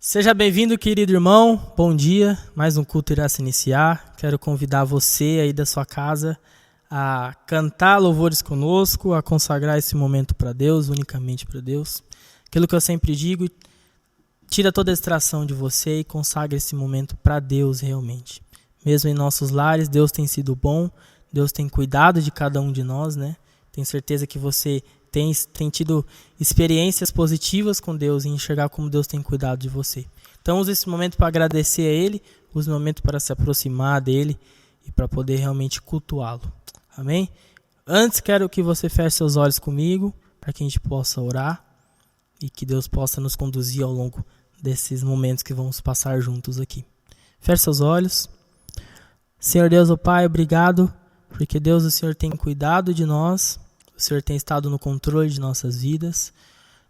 Seja bem-vindo, querido irmão. Bom dia. Mais um culto irá se iniciar. Quero convidar você aí da sua casa a cantar louvores conosco, a consagrar esse momento para Deus, unicamente para Deus. Aquilo que eu sempre digo, tira toda a distração de você e consagra esse momento para Deus realmente. Mesmo em nossos lares, Deus tem sido bom, Deus tem cuidado de cada um de nós, né? Tenho certeza que você tem tido experiências positivas com Deus e enxergar como Deus tem cuidado de você. Então use esse momento para agradecer a Ele, use o momento para se aproximar dEle e para poder realmente cultuá-lo. Amém? Antes quero que você feche seus olhos comigo, para que a gente possa orar e que Deus possa nos conduzir ao longo desses momentos que vamos passar juntos aqui. Feche seus olhos. Senhor Deus, ó Pai, obrigado, porque Deus, o Senhor tem cuidado de nós. O Senhor tem estado no controle de nossas vidas.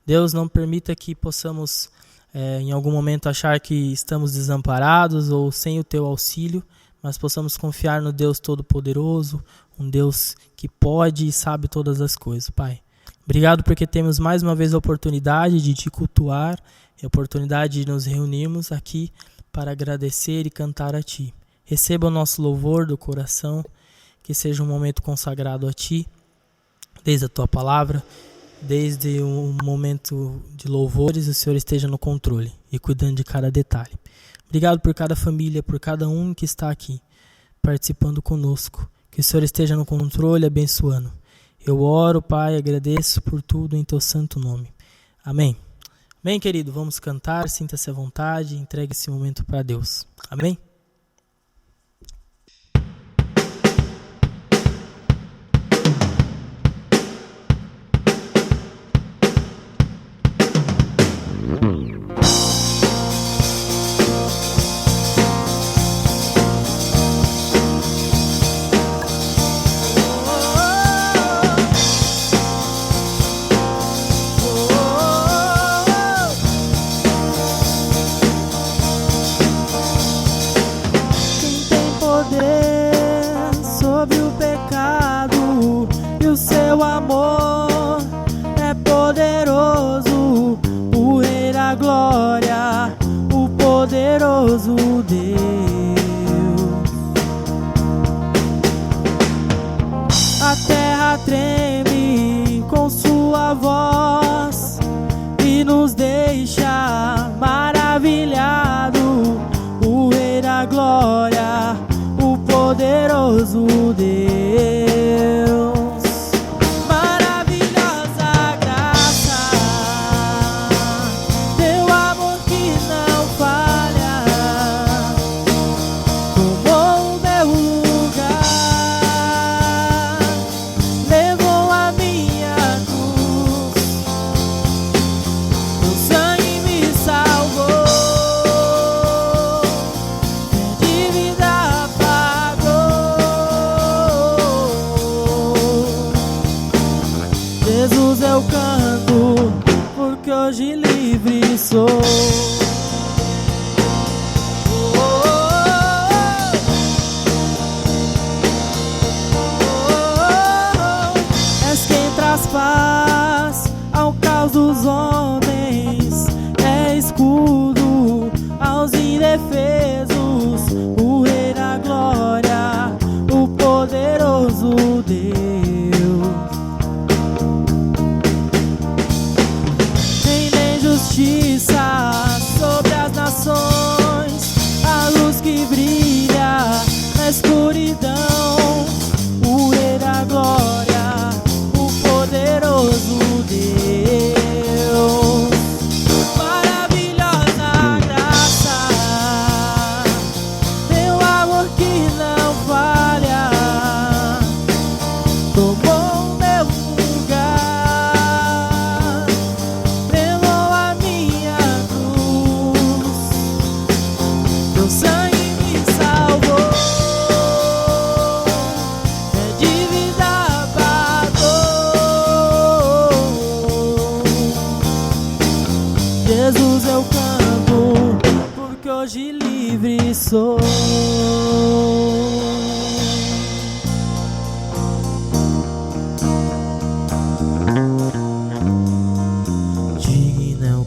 Deus, não permita que possamos, em algum momento, achar que estamos desamparados ou sem o Teu auxílio, mas possamos confiar no Deus Todo-Poderoso, um Deus que pode e sabe todas as coisas, Pai. Obrigado porque temos mais uma vez a oportunidade de Te cultuar e a oportunidade de nos reunirmos aqui para agradecer e cantar a Ti. Receba o nosso louvor do coração, que seja um momento consagrado a Ti, desde a Tua palavra, desde um momento de louvores, o Senhor esteja no controle e cuidando de cada detalhe. Obrigado por cada família, por cada um que está aqui, participando conosco. Que o Senhor esteja no controle, abençoando. Eu oro, Pai, agradeço por tudo em Teu santo nome. Amém. Bem, querido, vamos cantar, sinta-se à vontade, entregue esse momento para Deus. Amém?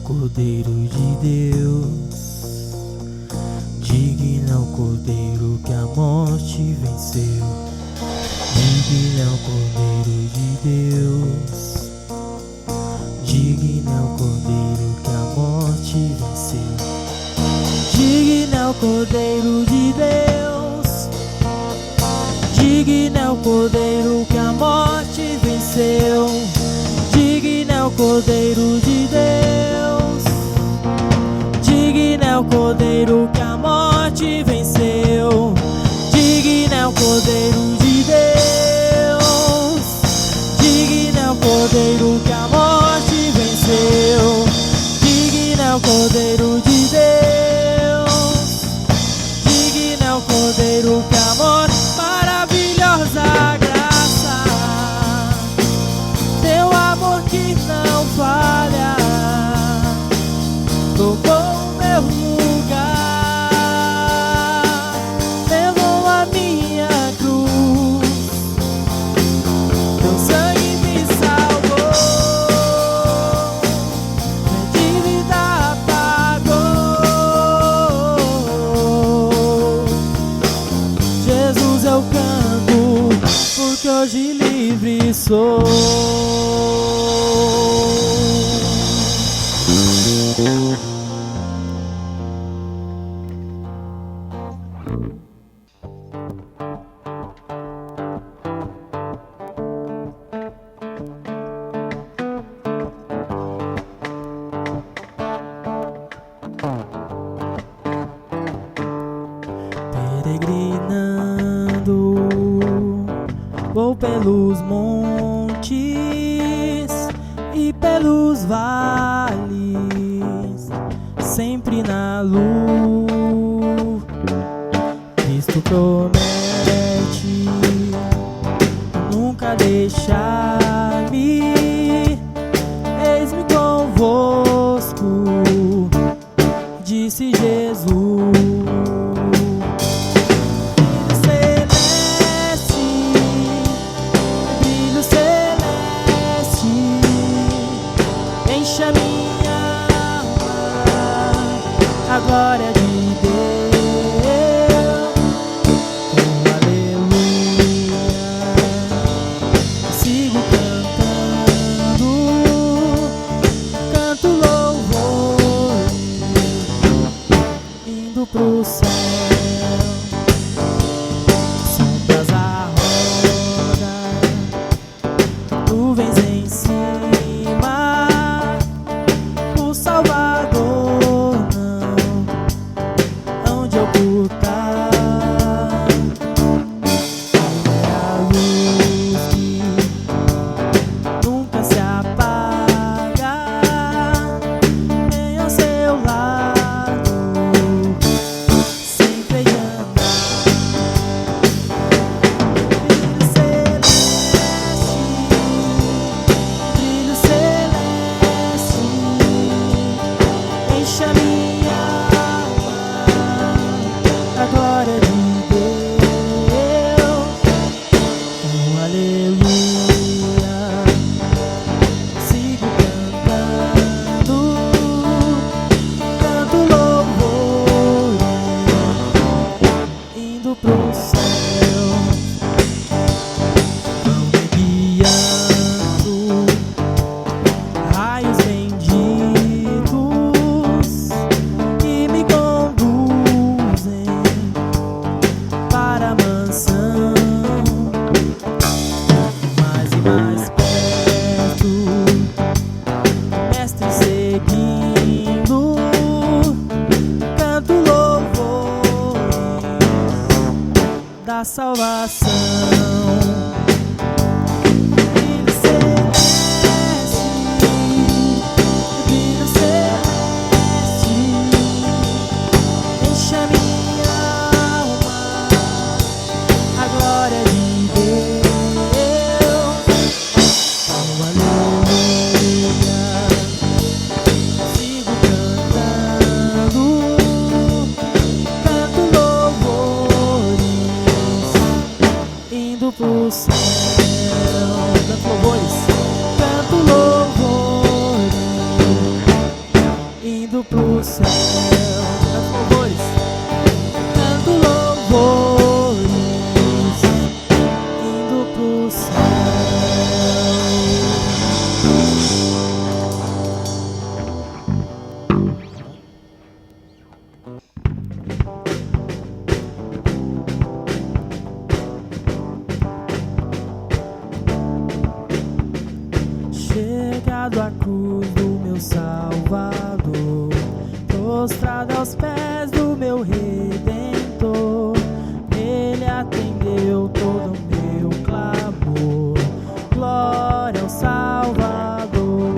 Cordeiro de Deus, Cordeiro de Deus, digno é o Cordeiro que a morte venceu, digno é o Cordeiro de Deus, digno é o Cordeiro que a morte venceu, digno é o Cordeiro de Deus, digno é o Cordeiro que a morte venceu, digno é o Cordeiro de Deus, digno é o Cordeiro que a morte, maravilhosa graça, teu amor que não falha, tocou o meu lugar, levou a minha cruz, teu sangue me salvou, minha dívida pagou. Jesus, eu canto, porque hoje livre sou. Peregrinando, vou pelos montes e pelos vales, sempre na luz. Cristo promete nunca deixar-me, eis-me convosco, disse Jesus. Encha minha alma, a glória de Deus, oh, aleluia, sigo cantando, canto louvor, indo pro céu, sombras à roda, nuvens em cima, Salvador não, onde ocultar, é a luz que nunca se apaga, venha ao seu lado, sempre hei de andar. Brilho celeste, encha minha alma, a glória de Deus, oh, aleluia, sigo cantando, canto louvor, indo pro céu, vão me guiando, raios benditos que me conduzem para a mansão, mais e mais perto, mestre seguindo, canto louvores da salvação. Brilho celeste, brilho celeste, encha minha alma, a glória de Deus, oh, aleluia, sigo cantando, canto louvores, cruz do meu Salvador, prostrado aos pés do meu Redentor. Ele atendeu todo o meu clamor. Glória ao Salvador,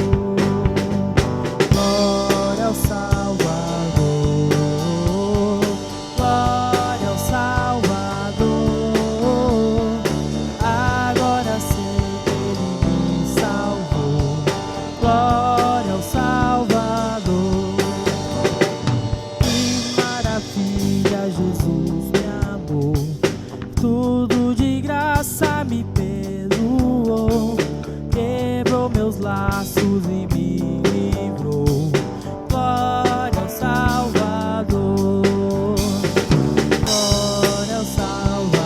glória ao Salvador, glória ao Salvador. Agora sei que Ele me salvou. Glória ao Salvador. Que maravilha, Jesus me amou, tudo de graça me perdoou, quebrou meus laços e me livrou. Glória ao Salvador, glória ao Salvador,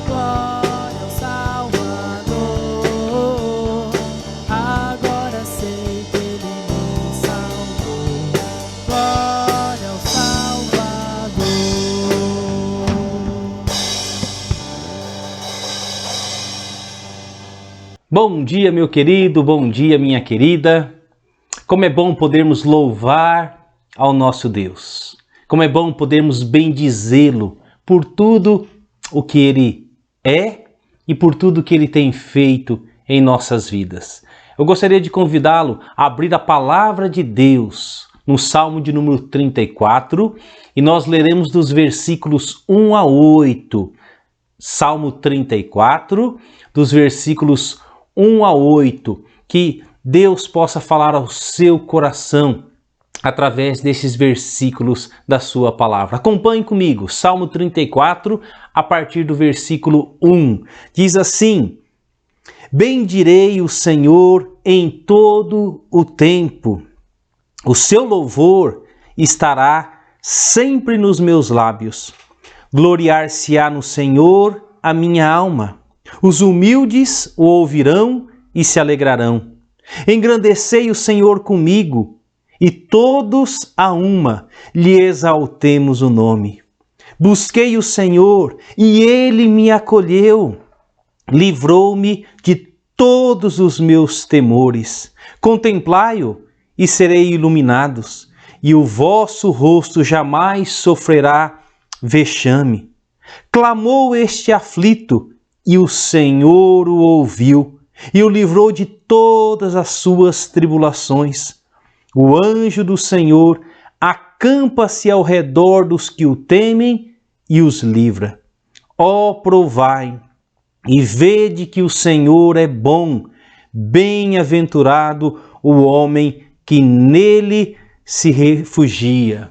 glória ao Salvador. Agora sei que Ele me salvou. Glória ao Salvador. Bom dia, meu querido, bom dia, minha querida. Como é bom podermos louvar ao nosso Deus. Como é bom podermos bendizê-lo por tudo o que Ele é e por tudo que Ele tem feito em nossas vidas. Eu gostaria de convidá-lo a abrir a palavra de Deus no Salmo de número 34 e nós leremos dos versículos 1 a 8. Salmo 34, dos versículos 1 a 8, que Deus possa falar ao seu coração através desses versículos da sua palavra. Acompanhe comigo, Salmo 34, a partir do versículo 1. Diz assim: bendirei o Senhor em todo o tempo, o seu louvor estará sempre nos meus lábios. Gloriar-se-á no Senhor a minha alma. Os humildes o ouvirão e se alegrarão. Engrandecei o Senhor comigo, e todos a uma lhe exaltemos o nome. Busquei o Senhor, e Ele me acolheu. Livrou-me de todos os meus temores. Contemplai-o, e serei iluminados, e o vosso rosto jamais sofrerá vexame. Clamou este aflito, e o Senhor o ouviu, e o livrou de todas as suas tribulações. O anjo do Senhor acampa-se ao redor dos que o temem e os livra. Ó, provai e vede que o Senhor é bom, bem-aventurado o homem que nele se refugia.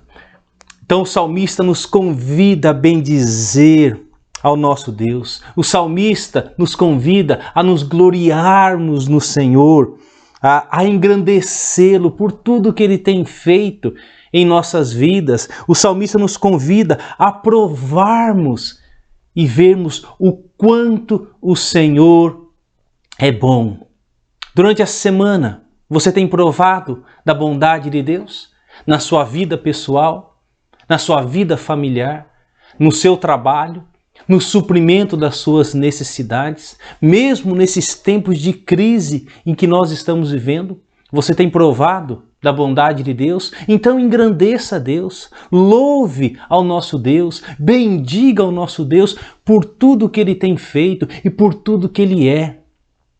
Então o salmista nos convida a bendizer ao nosso Deus. O salmista nos convida a nos gloriarmos no Senhor, a engrandecê-lo por tudo que Ele tem feito em nossas vidas. O salmista nos convida a provarmos e vermos o quanto o Senhor é bom. Durante a semana, você tem provado da bondade de Deus na sua vida pessoal, na sua vida familiar, no seu trabalho, no suprimento das suas necessidades, mesmo nesses tempos de crise em que nós estamos vivendo? Você tem provado da bondade de Deus? Então engrandeça a Deus, louve ao nosso Deus, bendiga ao nosso Deus por tudo que Ele tem feito e por tudo que Ele é.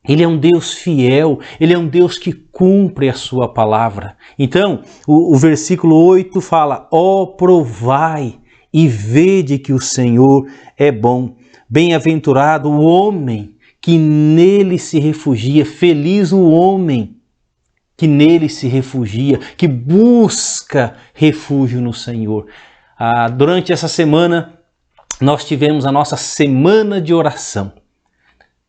Ele é um Deus fiel, Ele é um Deus que cumpre a sua palavra. Então, o versículo 8 fala: ó, provai e vede que o Senhor é bom. Bem-aventurado o homem que nele se refugia. Feliz o homem que nele se refugia, que busca refúgio no Senhor. Durante essa semana, nós tivemos a nossa semana de oração.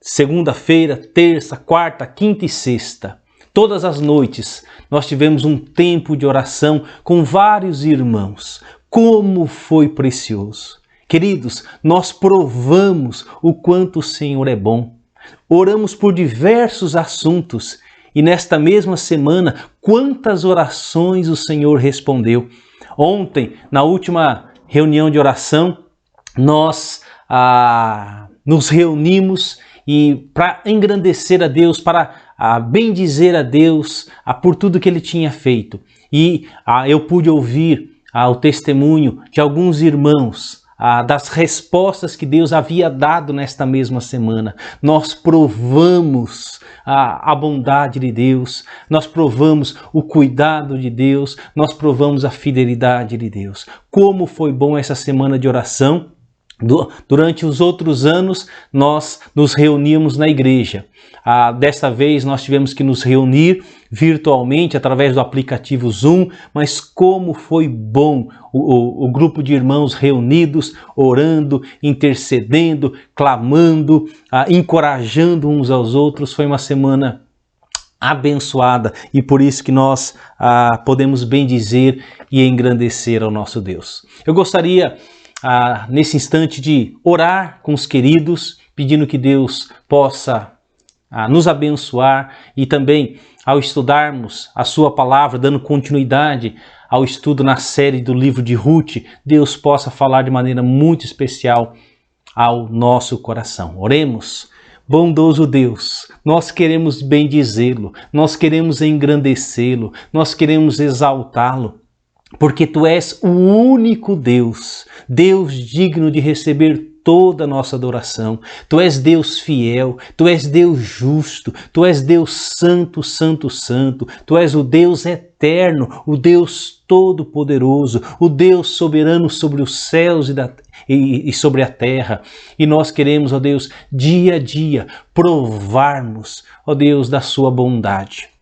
Segunda-feira, terça, quarta, quinta e sexta. Todas as noites, nós tivemos um tempo de oração com vários irmãos. Como foi precioso! Queridos, nós provamos o quanto o Senhor é bom. Oramos por diversos assuntos e nesta mesma semana, quantas orações o Senhor respondeu. Ontem, na última reunião de oração, nós nos reunimos e para engrandecer a Deus, para bendizer a Deus por tudo que ele tinha feito. E eu pude ouvir o testemunho de alguns irmãos das respostas que Deus havia dado nesta mesma semana. Nós provamos a bondade de Deus, nós provamos o cuidado de Deus, nós provamos a fidelidade de Deus. Como foi bom essa semana de oração! Durante os outros anos, nós nos reuníamos na igreja. Desta vez, nós tivemos que nos reunir virtualmente através do aplicativo Zoom, mas como foi bom o grupo de irmãos reunidos, orando, intercedendo, clamando, encorajando uns aos outros. Foi uma semana abençoada e por isso que nós podemos bendizer e engrandecer ao nosso Deus. Eu gostaria nesse instante de orar com os queridos, pedindo que Deus possa nos abençoar e também ao estudarmos a sua palavra, dando continuidade ao estudo na série do livro de Ruth, Deus possa falar de maneira muito especial ao nosso coração. Oremos. Bondoso Deus, nós queremos bendizê-lo, nós queremos engrandecê-lo, nós queremos exaltá-lo. Porque Tu és o único Deus, Deus digno de receber toda a nossa adoração. Tu és Deus fiel, Tu és Deus justo, Tu és Deus santo, santo, santo. Tu és o Deus eterno, o Deus todo-poderoso, o Deus soberano sobre os céus e sobre a terra. E nós queremos, ó Deus, dia a dia provarmos, ó Deus, da Sua bondade.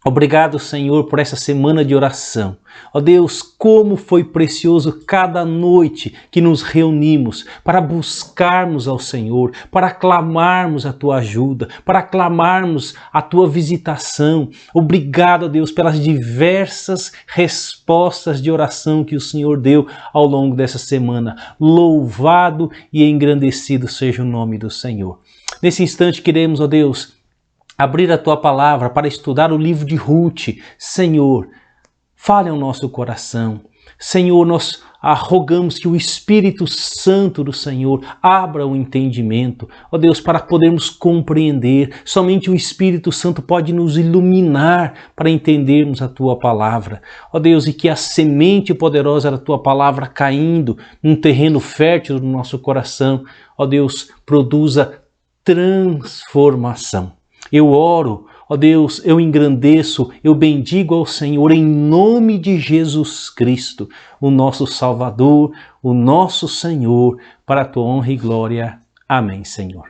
Obrigado, Senhor, por essa semana de oração. Ó Deus, como foi precioso cada noite que nos reunimos para buscarmos ao Senhor, para clamarmos a Tua ajuda, para clamarmos a Tua visitação. Obrigado, ó Deus, pelas diversas respostas de oração que o Senhor deu ao longo dessa semana. Louvado e engrandecido seja o nome do Senhor. Nesse instante queremos, ó Deus, abrir a Tua palavra para estudar o livro de Ruth. Senhor, fale ao nosso coração. Senhor, nós rogamos que o Espírito Santo do Senhor abra o entendimento, ó Deus, para podermos compreender. Somente o Espírito Santo pode nos iluminar para entendermos a Tua palavra. Ó Deus, e que a semente poderosa da Tua palavra caindo num terreno fértil do nosso coração, ó Deus, produza transformação. Eu oro, ó Deus, eu engrandeço, eu bendigo ao Senhor em nome de Jesus Cristo, o nosso Salvador, o nosso Senhor, para a Tua honra e glória. Amém, Senhor.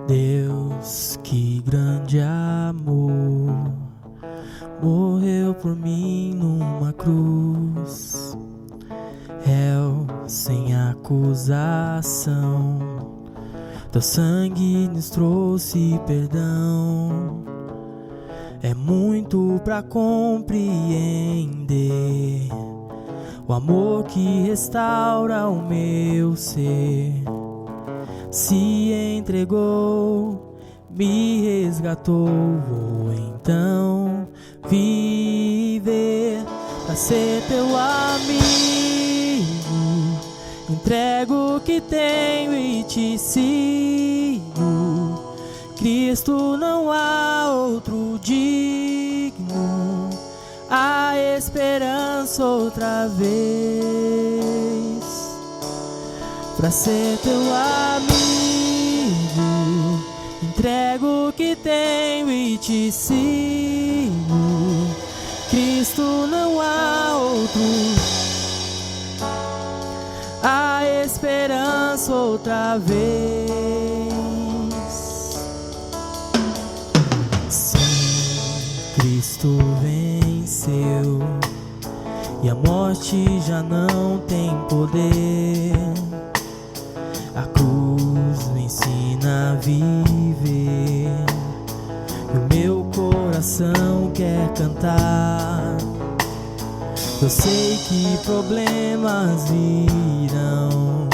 Deus, que grande amor, morreu por mim numa cruz. Réu sem acusação, Teu sangue nos trouxe perdão. É muito pra compreender o amor que restaura o meu ser. Se entregou, me resgatou. Vou então viver pra ser Teu amigo. Entrego o que tenho e Te sigo. Cristo, não há outro digno. Há esperança outra vez pra ser Teu amigo. Entrego o que tenho e Te sigo. Cristo, não há outro. A esperança outra vez. Sim, Cristo venceu e a morte já não tem poder. A cruz me ensina a viver e o meu coração quer cantar. Eu sei que problemas virão,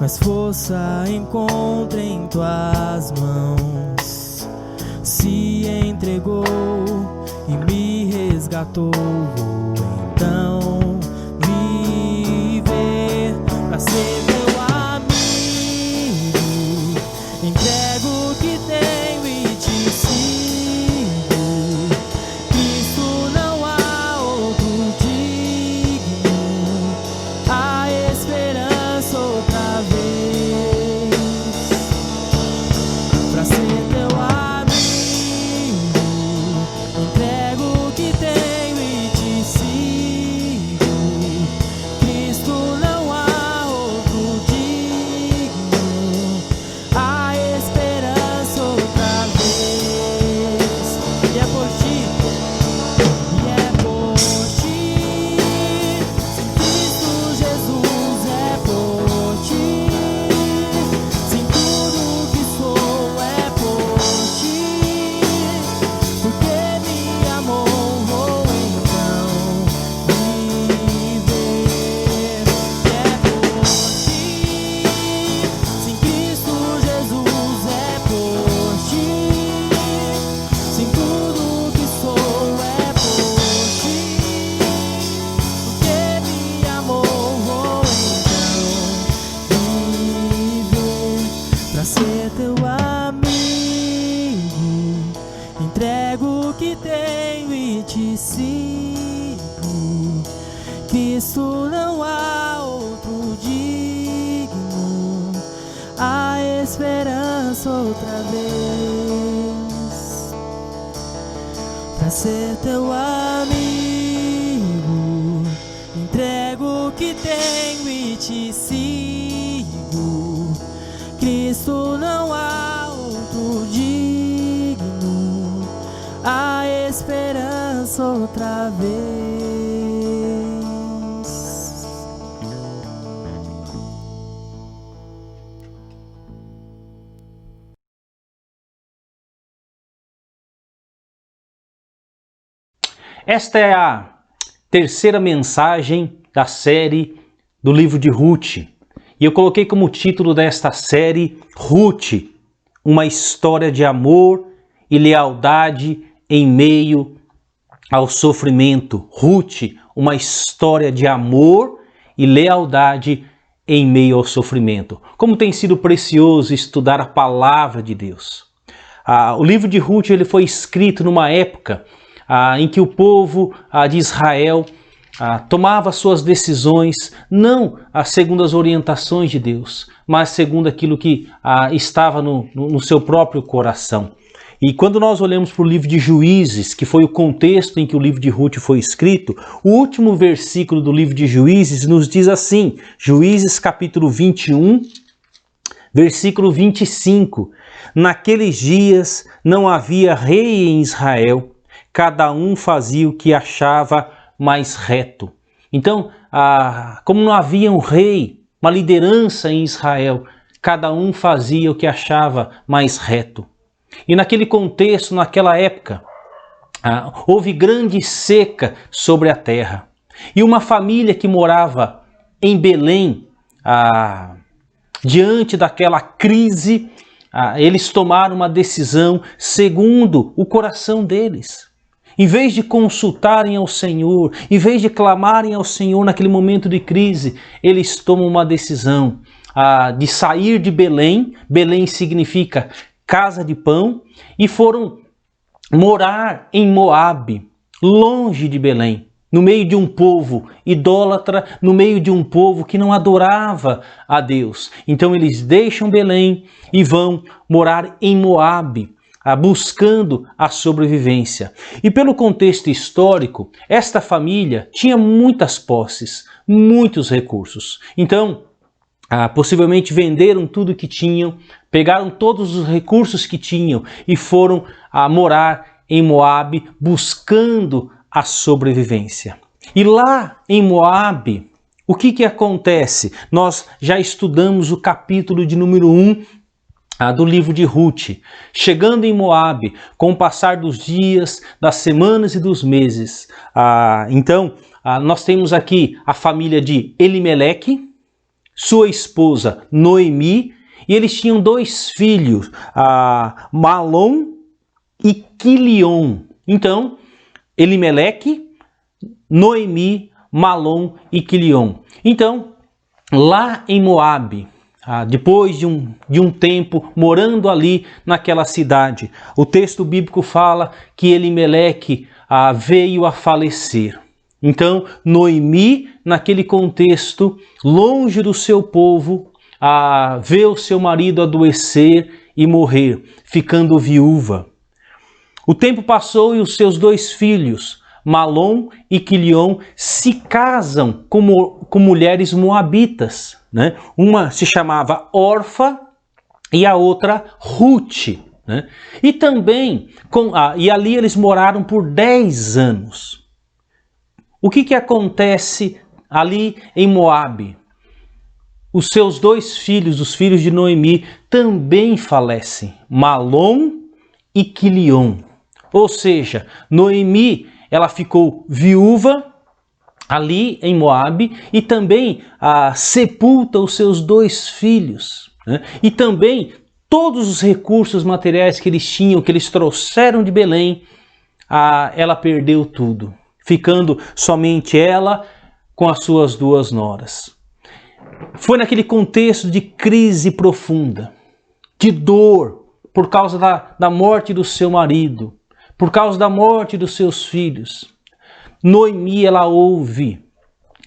mas força encontro em Tuas mãos. Se entregou e me resgatou. Vou então viver pra ser entrego o que tenho e te sigo. Cristo, não há outro digno, há esperança outra vez, pra ser teu amigo. Entrego o que tenho e te sigo. Cristo, não há outro digno, há esperança outra vez. Esta é a terceira mensagem da série do livro de Ruth. E eu coloquei como título desta série, Ruth, uma história de amor e lealdade em meio ao sofrimento. Ruth, uma história de amor e lealdade em meio ao sofrimento. Como tem sido precioso estudar a palavra de Deus. O livro de Ruth ele foi escrito numa época em que o povo de Israel tomava suas decisões não segundo as orientações de Deus, mas segundo aquilo que estava no seu próprio coração. E quando nós olhamos para o livro de Juízes, que foi o contexto em que o livro de Ruth foi escrito, o último versículo do livro de Juízes nos diz assim, Juízes capítulo 21, versículo 25, naqueles dias não havia rei em Israel, cada um fazia o que achava mais reto. Então, como não havia um rei, uma liderança em Israel, cada um fazia o que achava mais reto. E naquele contexto, naquela época, houve grande seca sobre a terra. E uma família que morava em Belém, diante daquela crise, eles tomaram uma decisão segundo o coração deles. Em vez de consultarem ao Senhor, em vez de clamarem ao Senhor naquele momento de crise, eles tomam uma decisão de sair de Belém. Belém significa casa de pão, e foram morar em Moabe, longe de Belém, no meio de um povo idólatra, no meio de um povo que não adorava a Deus. Então eles deixam Belém e vão morar em Moabe, buscando a sobrevivência. E pelo contexto histórico, esta família tinha muitas posses, muitos recursos. Então, possivelmente venderam tudo que tinham, pegaram todos os recursos que tinham e foram morar em Moabe, buscando a sobrevivência. E lá em Moabe, o que acontece? Nós já estudamos o capítulo de número 1 do livro de Ruth. Chegando em Moabe, com o passar dos dias, das semanas e dos meses, então nós temos aqui a família de Elimeleque, sua esposa Noemi, e eles tinham dois filhos, Malom e Quilion. Então, Elimeleque, Noemi, Malom e Quilion. Então, lá em Moabe, depois de um tempo morando ali naquela cidade, o texto bíblico fala que Elimeleque veio a falecer. Então, Noemi, naquele contexto, longe do seu povo, vê o seu marido adoecer e morrer, ficando viúva. O tempo passou e os seus dois filhos, Malom e Quilion, se casam com mulheres moabitas, né? Uma se chamava Orfa e a outra Ruth, né? E também, e ali eles moraram por 10 anos. O que acontece ali em Moabe? Os seus dois filhos, os filhos de Noemi, também falecem, Malom e Quilion. Ou seja, Noemi, ela ficou viúva ali em Moabe e também sepulta os seus dois filhos, né? E também todos os recursos materiais que eles tinham, que eles trouxeram de Belém, ela perdeu tudo, ficando somente ela com as suas duas noras. Foi naquele contexto de crise profunda, de dor, por causa da morte do seu marido, por causa da morte dos seus filhos, Noemi, ela ouve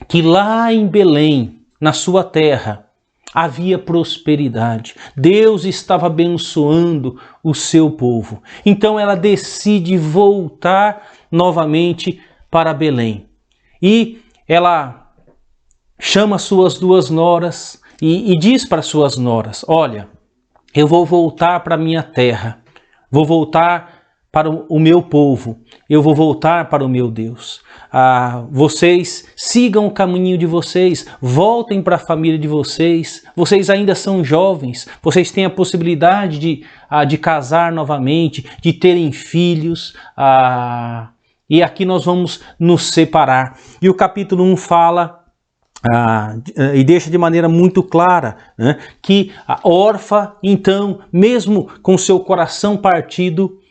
que lá em Belém, na sua terra, havia prosperidade. Deus estava abençoando o seu povo. Então ela decide voltar novamente para Belém. E ela chama suas duas noras e diz para suas noras: olha, eu vou voltar para a minha terra, vou voltar para o meu povo, eu vou voltar para o meu Deus. Vocês sigam o caminho de vocês, voltem para a família de vocês, vocês ainda são jovens, vocês têm a possibilidade de casar novamente, de terem filhos, e aqui nós vamos nos separar. E o capítulo 1 fala, e deixa de maneira muito clara, né, que a órfã, então, mesmo com seu coração partido,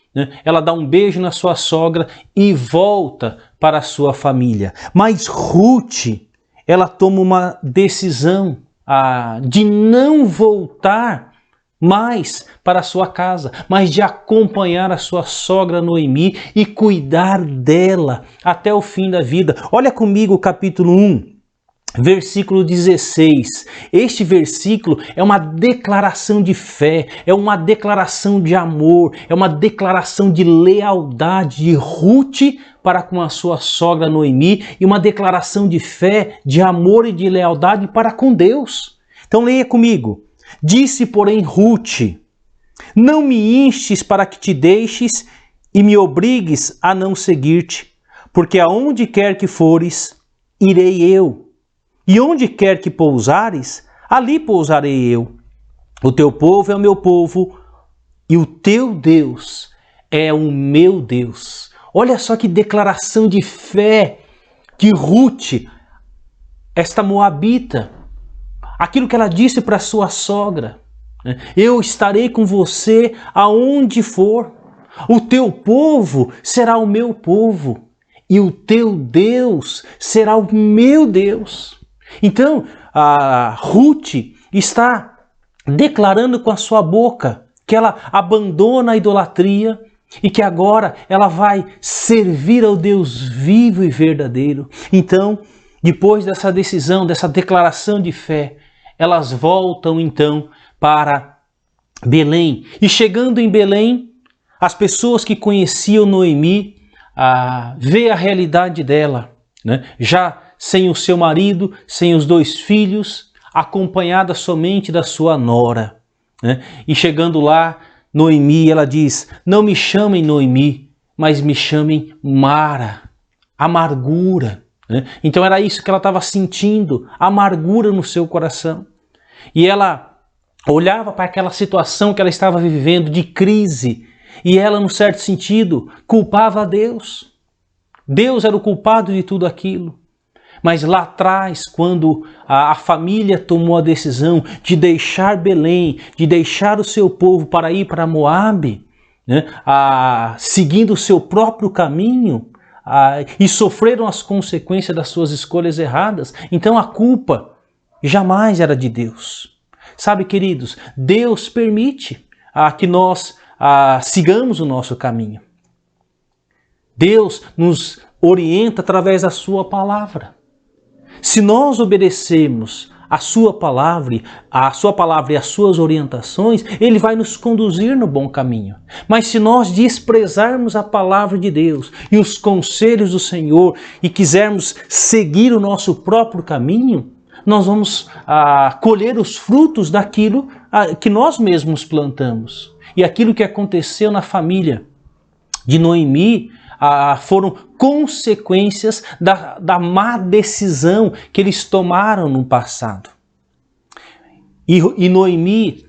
ela dá um beijo na sua sogra e volta para a sua família. Mas Ruth, ela toma uma decisão de não voltar mais para a sua casa, mas de acompanhar a sua sogra Noemi e cuidar dela até o fim da vida. Olha comigo o capítulo 1. Versículo 16, este versículo é uma declaração de fé, é uma declaração de amor, é uma declaração de lealdade de Ruth para com a sua sogra Noemi e uma declaração de fé, de amor e de lealdade para com Deus. Então leia comigo. Disse, porém, Ruth: não me instes para que te deixes e me obrigues a não seguir-te, porque aonde quer que fores, irei eu. E onde quer que pousares, ali pousarei eu. O teu povo é o meu povo, e o teu Deus é o meu Deus. Olha só que declaração de fé que Ruth, esta moabita, aquilo que ela disse para sua sogra: eu estarei com você aonde for. O teu povo será o meu povo, e o teu Deus será o meu Deus. Então, a Ruth está declarando com a sua boca que ela abandona a idolatria e que agora ela vai servir ao Deus vivo e verdadeiro. Então, depois dessa decisão, dessa declaração de fé, elas voltam então para Belém. E chegando em Belém, as pessoas que conheciam Noemi vê a realidade dela, né? Já sem o seu marido, sem os 2 filhos, acompanhada somente da sua nora, né? E chegando lá, Noemi, ela diz: não me chamem Noemi, mas me chamem Mara, amargura, né? Então era isso que ela estava sentindo, amargura no seu coração. E ela olhava para aquela situação que ela estava vivendo de crise, e ela, num certo sentido, culpava a Deus. Deus era o culpado de tudo aquilo. Mas lá atrás, quando a família tomou a decisão de deixar Belém, de deixar o seu povo para ir para Moabe, né, seguindo o seu próprio caminho, e sofreram as consequências das suas escolhas erradas, então a culpa jamais era de Deus. Sabe, queridos, Deus permite que nós sigamos o nosso caminho. Deus nos orienta através da sua palavra. Se nós obedecermos a sua palavra e as suas orientações, Ele vai nos conduzir no bom caminho. Mas se nós desprezarmos a palavra de Deus e os conselhos do Senhor e quisermos seguir o nosso próprio caminho, nós vamos colher os frutos daquilo que nós mesmos plantamos. E aquilo que aconteceu na família de Noemi foram consequências da má decisão que eles tomaram no passado. E Noemi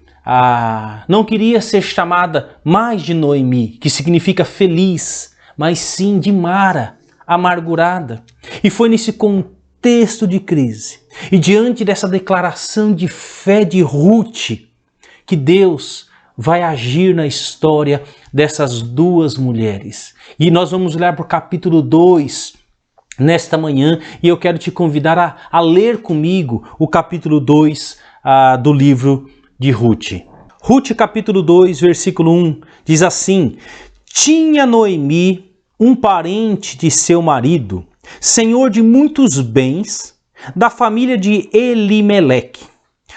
não queria ser chamada mais de Noemi, que significa feliz, mas sim de Mara, amargurada. E foi nesse contexto de crise, e diante dessa declaração de fé de Ruth, que Deus vai agir na história dessas 2 mulheres. E nós vamos olhar para o capítulo 2 nesta manhã, e eu quero te convidar a ler comigo o capítulo 2 do livro de Ruth. Ruth capítulo 2, versículo 1, diz assim: Tinha Noemi um parente de seu marido, senhor de muitos bens, da família de Elimeleque,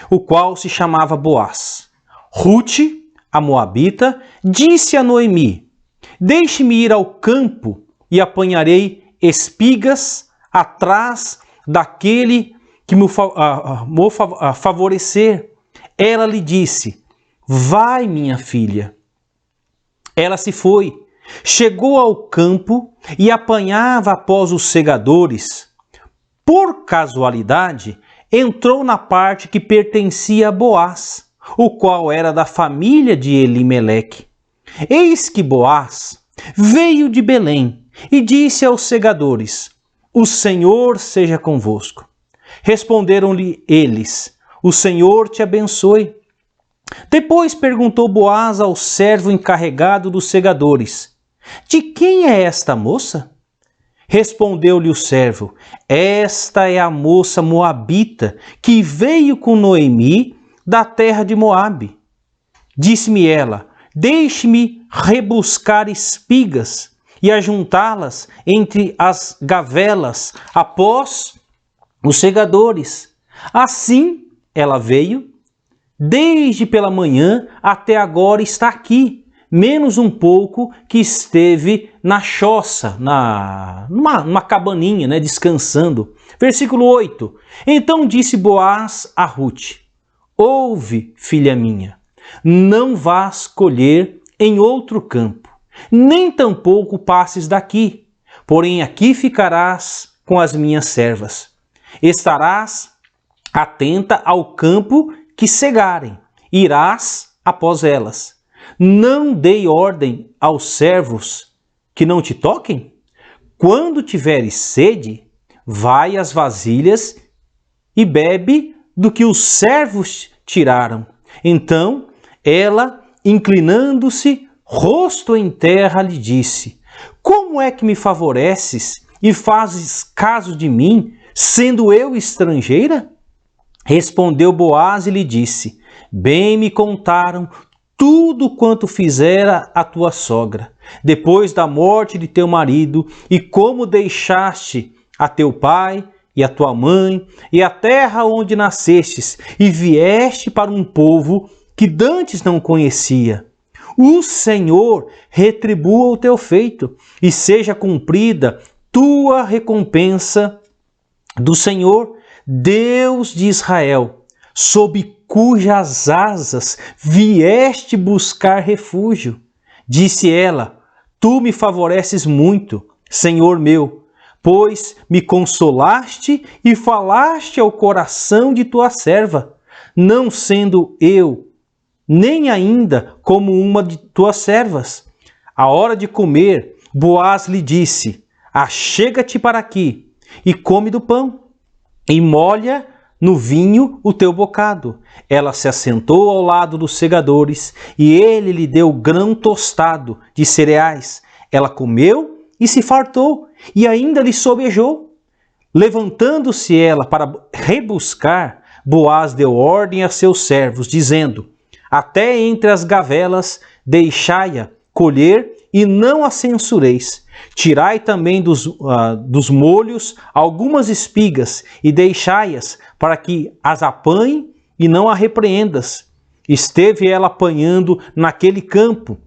o qual se chamava Boaz. Ruth, a moabita, disse a Noemi: deixe-me ir ao campo e apanharei espigas atrás daquele que me favorecer. Ela lhe disse: vai, minha filha. Ela se foi, chegou ao campo e apanhava após os segadores. Por casualidade, entrou na parte que pertencia a Boaz, o qual era da família de Elimeleque. Eis que Boaz veio de Belém e disse aos segadores: o Senhor seja convosco. Responderam-lhe eles: o Senhor te abençoe. Depois perguntou Boaz ao servo encarregado dos segadores: de quem é esta moça? Respondeu-lhe o servo: esta é a moça moabita que veio com Noemi da terra de Moabe. Disse-me ela: deixe-me rebuscar espigas e ajuntá-las entre as gavelas após os segadores. Assim ela veio, desde pela manhã até agora está aqui, menos um pouco que esteve na choça, numa cabaninha, descansando. Versículo 8. Então disse Boaz a Ruth: ouve, filha minha, não vás colher em outro campo, nem tampouco passes daqui, porém aqui ficarás com as minhas servas. Estarás atenta ao campo que cegarem, irás após elas. Não dei ordem aos servos que não te toquem? Quando tiveres sede, vai às vasilhas e bebe do que os servos tiraram. Então ela, inclinando-se, rosto em terra, lhe disse: como é que me favoreces e fazes caso de mim, sendo eu estrangeira? Respondeu Boaz e lhe disse: bem me contaram tudo quanto fizera a tua sogra, depois da morte de teu marido, e como deixaste a teu pai e a tua mãe, e a terra onde nascestes, e vieste para um povo que dantes não conhecia. O Senhor retribua o teu feito, e seja cumprida tua recompensa do Senhor, Deus de Israel, sob cujas asas vieste buscar refúgio. Disse ela: tu me favoreces muito, Senhor meu, pois me consolaste e falaste ao coração de tua serva, não sendo eu, nem ainda como uma de tuas servas. À hora de comer, Boaz lhe disse: achega-te para aqui e come do pão, e molha no vinho o teu bocado. Ela se assentou ao lado dos segadores, e ele lhe deu grão tostado de cereais. Ela comeu e se fartou, e ainda lhe sobejou. Levantando-se ela para rebuscar, Boaz deu ordem a seus servos, dizendo: até entre as gavelas deixai-a colher, e não a censureis. Tirai também dos molhos algumas espigas, e deixai-as, para que as apanhe, e não a repreendas. Esteve ela apanhando naquele campo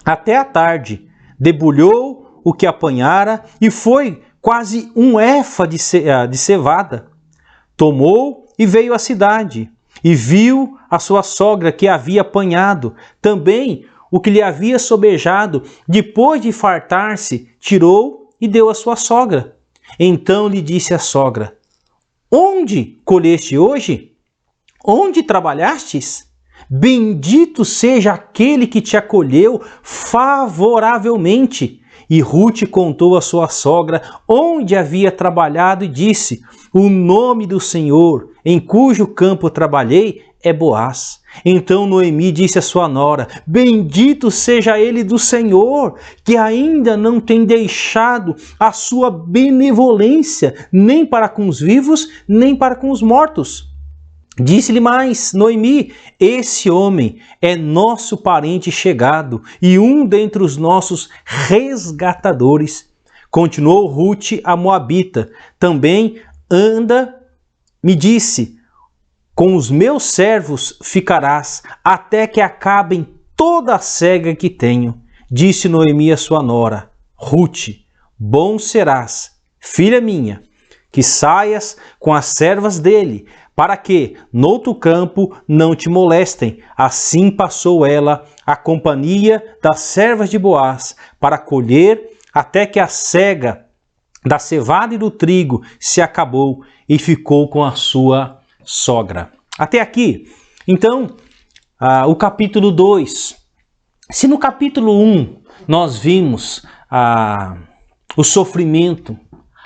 até a tarde, debulhou o que apanhara, e foi quase um efa de cevada. Tomou e veio à cidade, e viu a sua sogra que havia apanhado, também o que lhe havia sobejado. Depois de fartar-se, tirou e deu à sua sogra. Então lhe disse a sogra: onde colheste hoje? Onde trabalhastes? Bendito seja aquele que te acolheu favoravelmente. E Ruth contou à sua sogra onde havia trabalhado e disse: o nome do Senhor, em cujo campo trabalhei, é Boaz. Então Noemi disse à sua nora: bendito seja ele do Senhor, que ainda não tem deixado a sua benevolência, nem para com os vivos, nem para com os mortos. Disse-lhe mais Noemi: esse homem é nosso parente chegado e um dentre os nossos resgatadores. Continuou Rute a Moabita: também anda, me disse, com os meus servos ficarás, até que acabem toda a cega que tenho. Disse Noemi a sua nora: Rute, bom serás, filha minha, que saias com as servas dele, para que noutro campo não te molestem. Assim passou ela a companhia das servas de Boaz para colher, até que a cega da cevada e do trigo se acabou, e ficou com a sua sogra. Até aqui, então, o capítulo 2. Se no capítulo 1 nós vimos o sofrimento,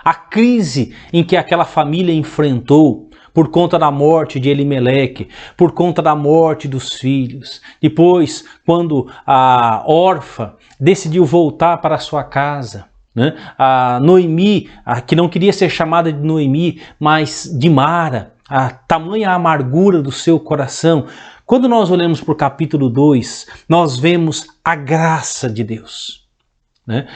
a crise em que aquela família enfrentou por conta da morte de Elimeleque, por conta da morte dos filhos. Depois, quando a órfã decidiu voltar para sua casa, né? A Noemi, que não queria ser chamada de Noemi, mas de Mara, a tamanha amargura do seu coração. Quando nós olhamos para o capítulo 2, nós vemos a graça de Deus, né?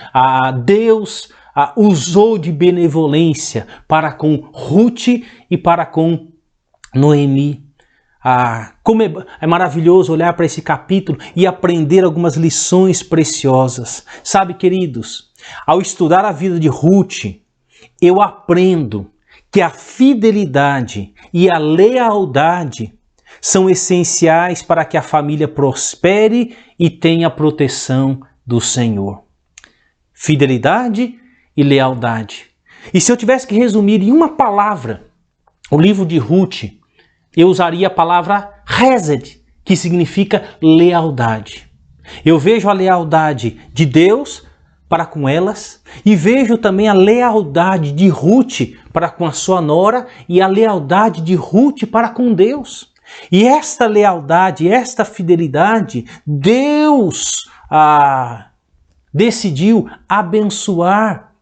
Deus usou de benevolência para com Rute e para com Noemi. Como é maravilhoso olhar para esse capítulo e aprender algumas lições preciosas. Sabe, queridos, ao estudar a vida de Rute, eu aprendo que a fidelidade e a lealdade são essenciais para que a família prospere e tenha a proteção do Senhor. Fidelidade e lealdade. E se eu tivesse que resumir em uma palavra o livro de Rute, eu usaria a palavra Hesed, que significa lealdade. Eu vejo a lealdade de Deus para com elas e vejo também a lealdade de Rute para com a sua nora e a lealdade de Rute para com Deus. E esta lealdade, esta fidelidade, Deus decidiu abençoar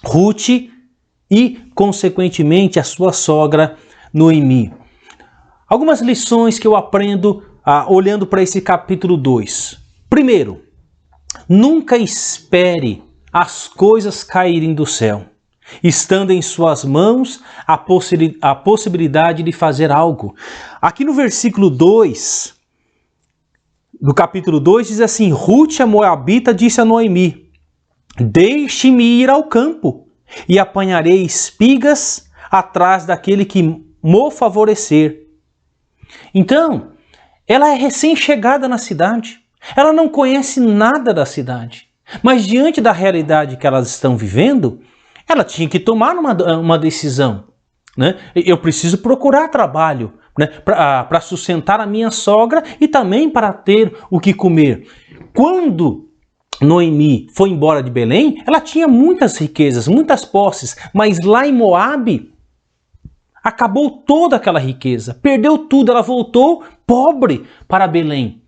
Rute e, consequentemente, a sua sogra Noemi. Algumas lições que eu aprendo olhando para esse capítulo 2. Primeiro, nunca espere as coisas caírem do céu, estando em suas mãos a possibilidade de fazer algo. Aqui no versículo 2, do capítulo 2, diz assim: Rute a Moabita disse a Noemi: deixe-me ir ao campo e apanharei espigas atrás daquele que mo favorecer. Então, ela é recém-chegada na cidade. Ela não conhece nada da cidade. Mas diante da realidade que elas estão vivendo, ela tinha que tomar uma decisão, né? Eu preciso procurar trabalho, né, para sustentar a minha sogra e também para ter o que comer. Quando Noemi foi embora de Belém, ela tinha muitas riquezas, muitas posses, mas lá em Moabe acabou toda aquela riqueza, perdeu tudo, ela voltou pobre para Belém.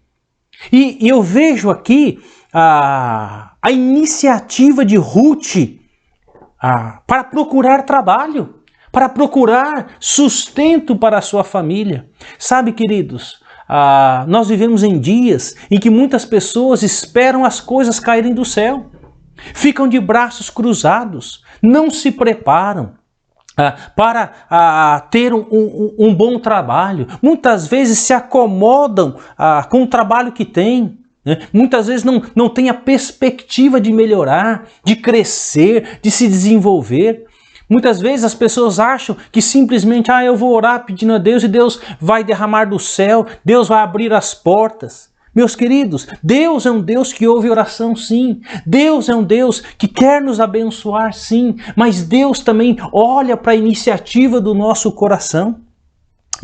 E eu vejo aqui a iniciativa de Rute para procurar trabalho, para procurar sustento para a sua família. Sabe, queridos, nós vivemos em dias em que muitas pessoas esperam as coisas caírem do céu, ficam de braços cruzados, não se preparam para ter um bom trabalho. Muitas vezes se acomodam com o trabalho que têm, né? Muitas vezes não têm a perspectiva de melhorar, de crescer, de se desenvolver. Muitas vezes as pessoas acham que simplesmente eu vou orar pedindo a Deus e Deus vai derramar do céu, Deus vai abrir as portas. Meus queridos, Deus é um Deus que ouve oração, sim. Deus é um Deus que quer nos abençoar, sim. Mas Deus também olha para a iniciativa do nosso coração.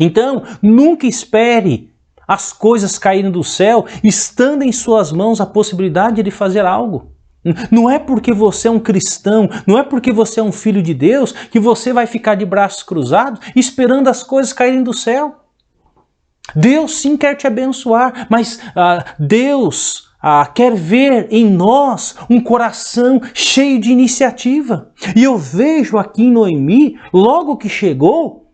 Então, nunca espere as coisas caírem do céu, estando em suas mãos a possibilidade de fazer algo. Não é porque você é um cristão, não é porque você é um filho de Deus, que você vai ficar de braços cruzados esperando as coisas caírem do céu. Deus sim quer te abençoar, mas Deus quer ver em nós um coração cheio de iniciativa. E eu vejo aqui em Noemi, logo que chegou,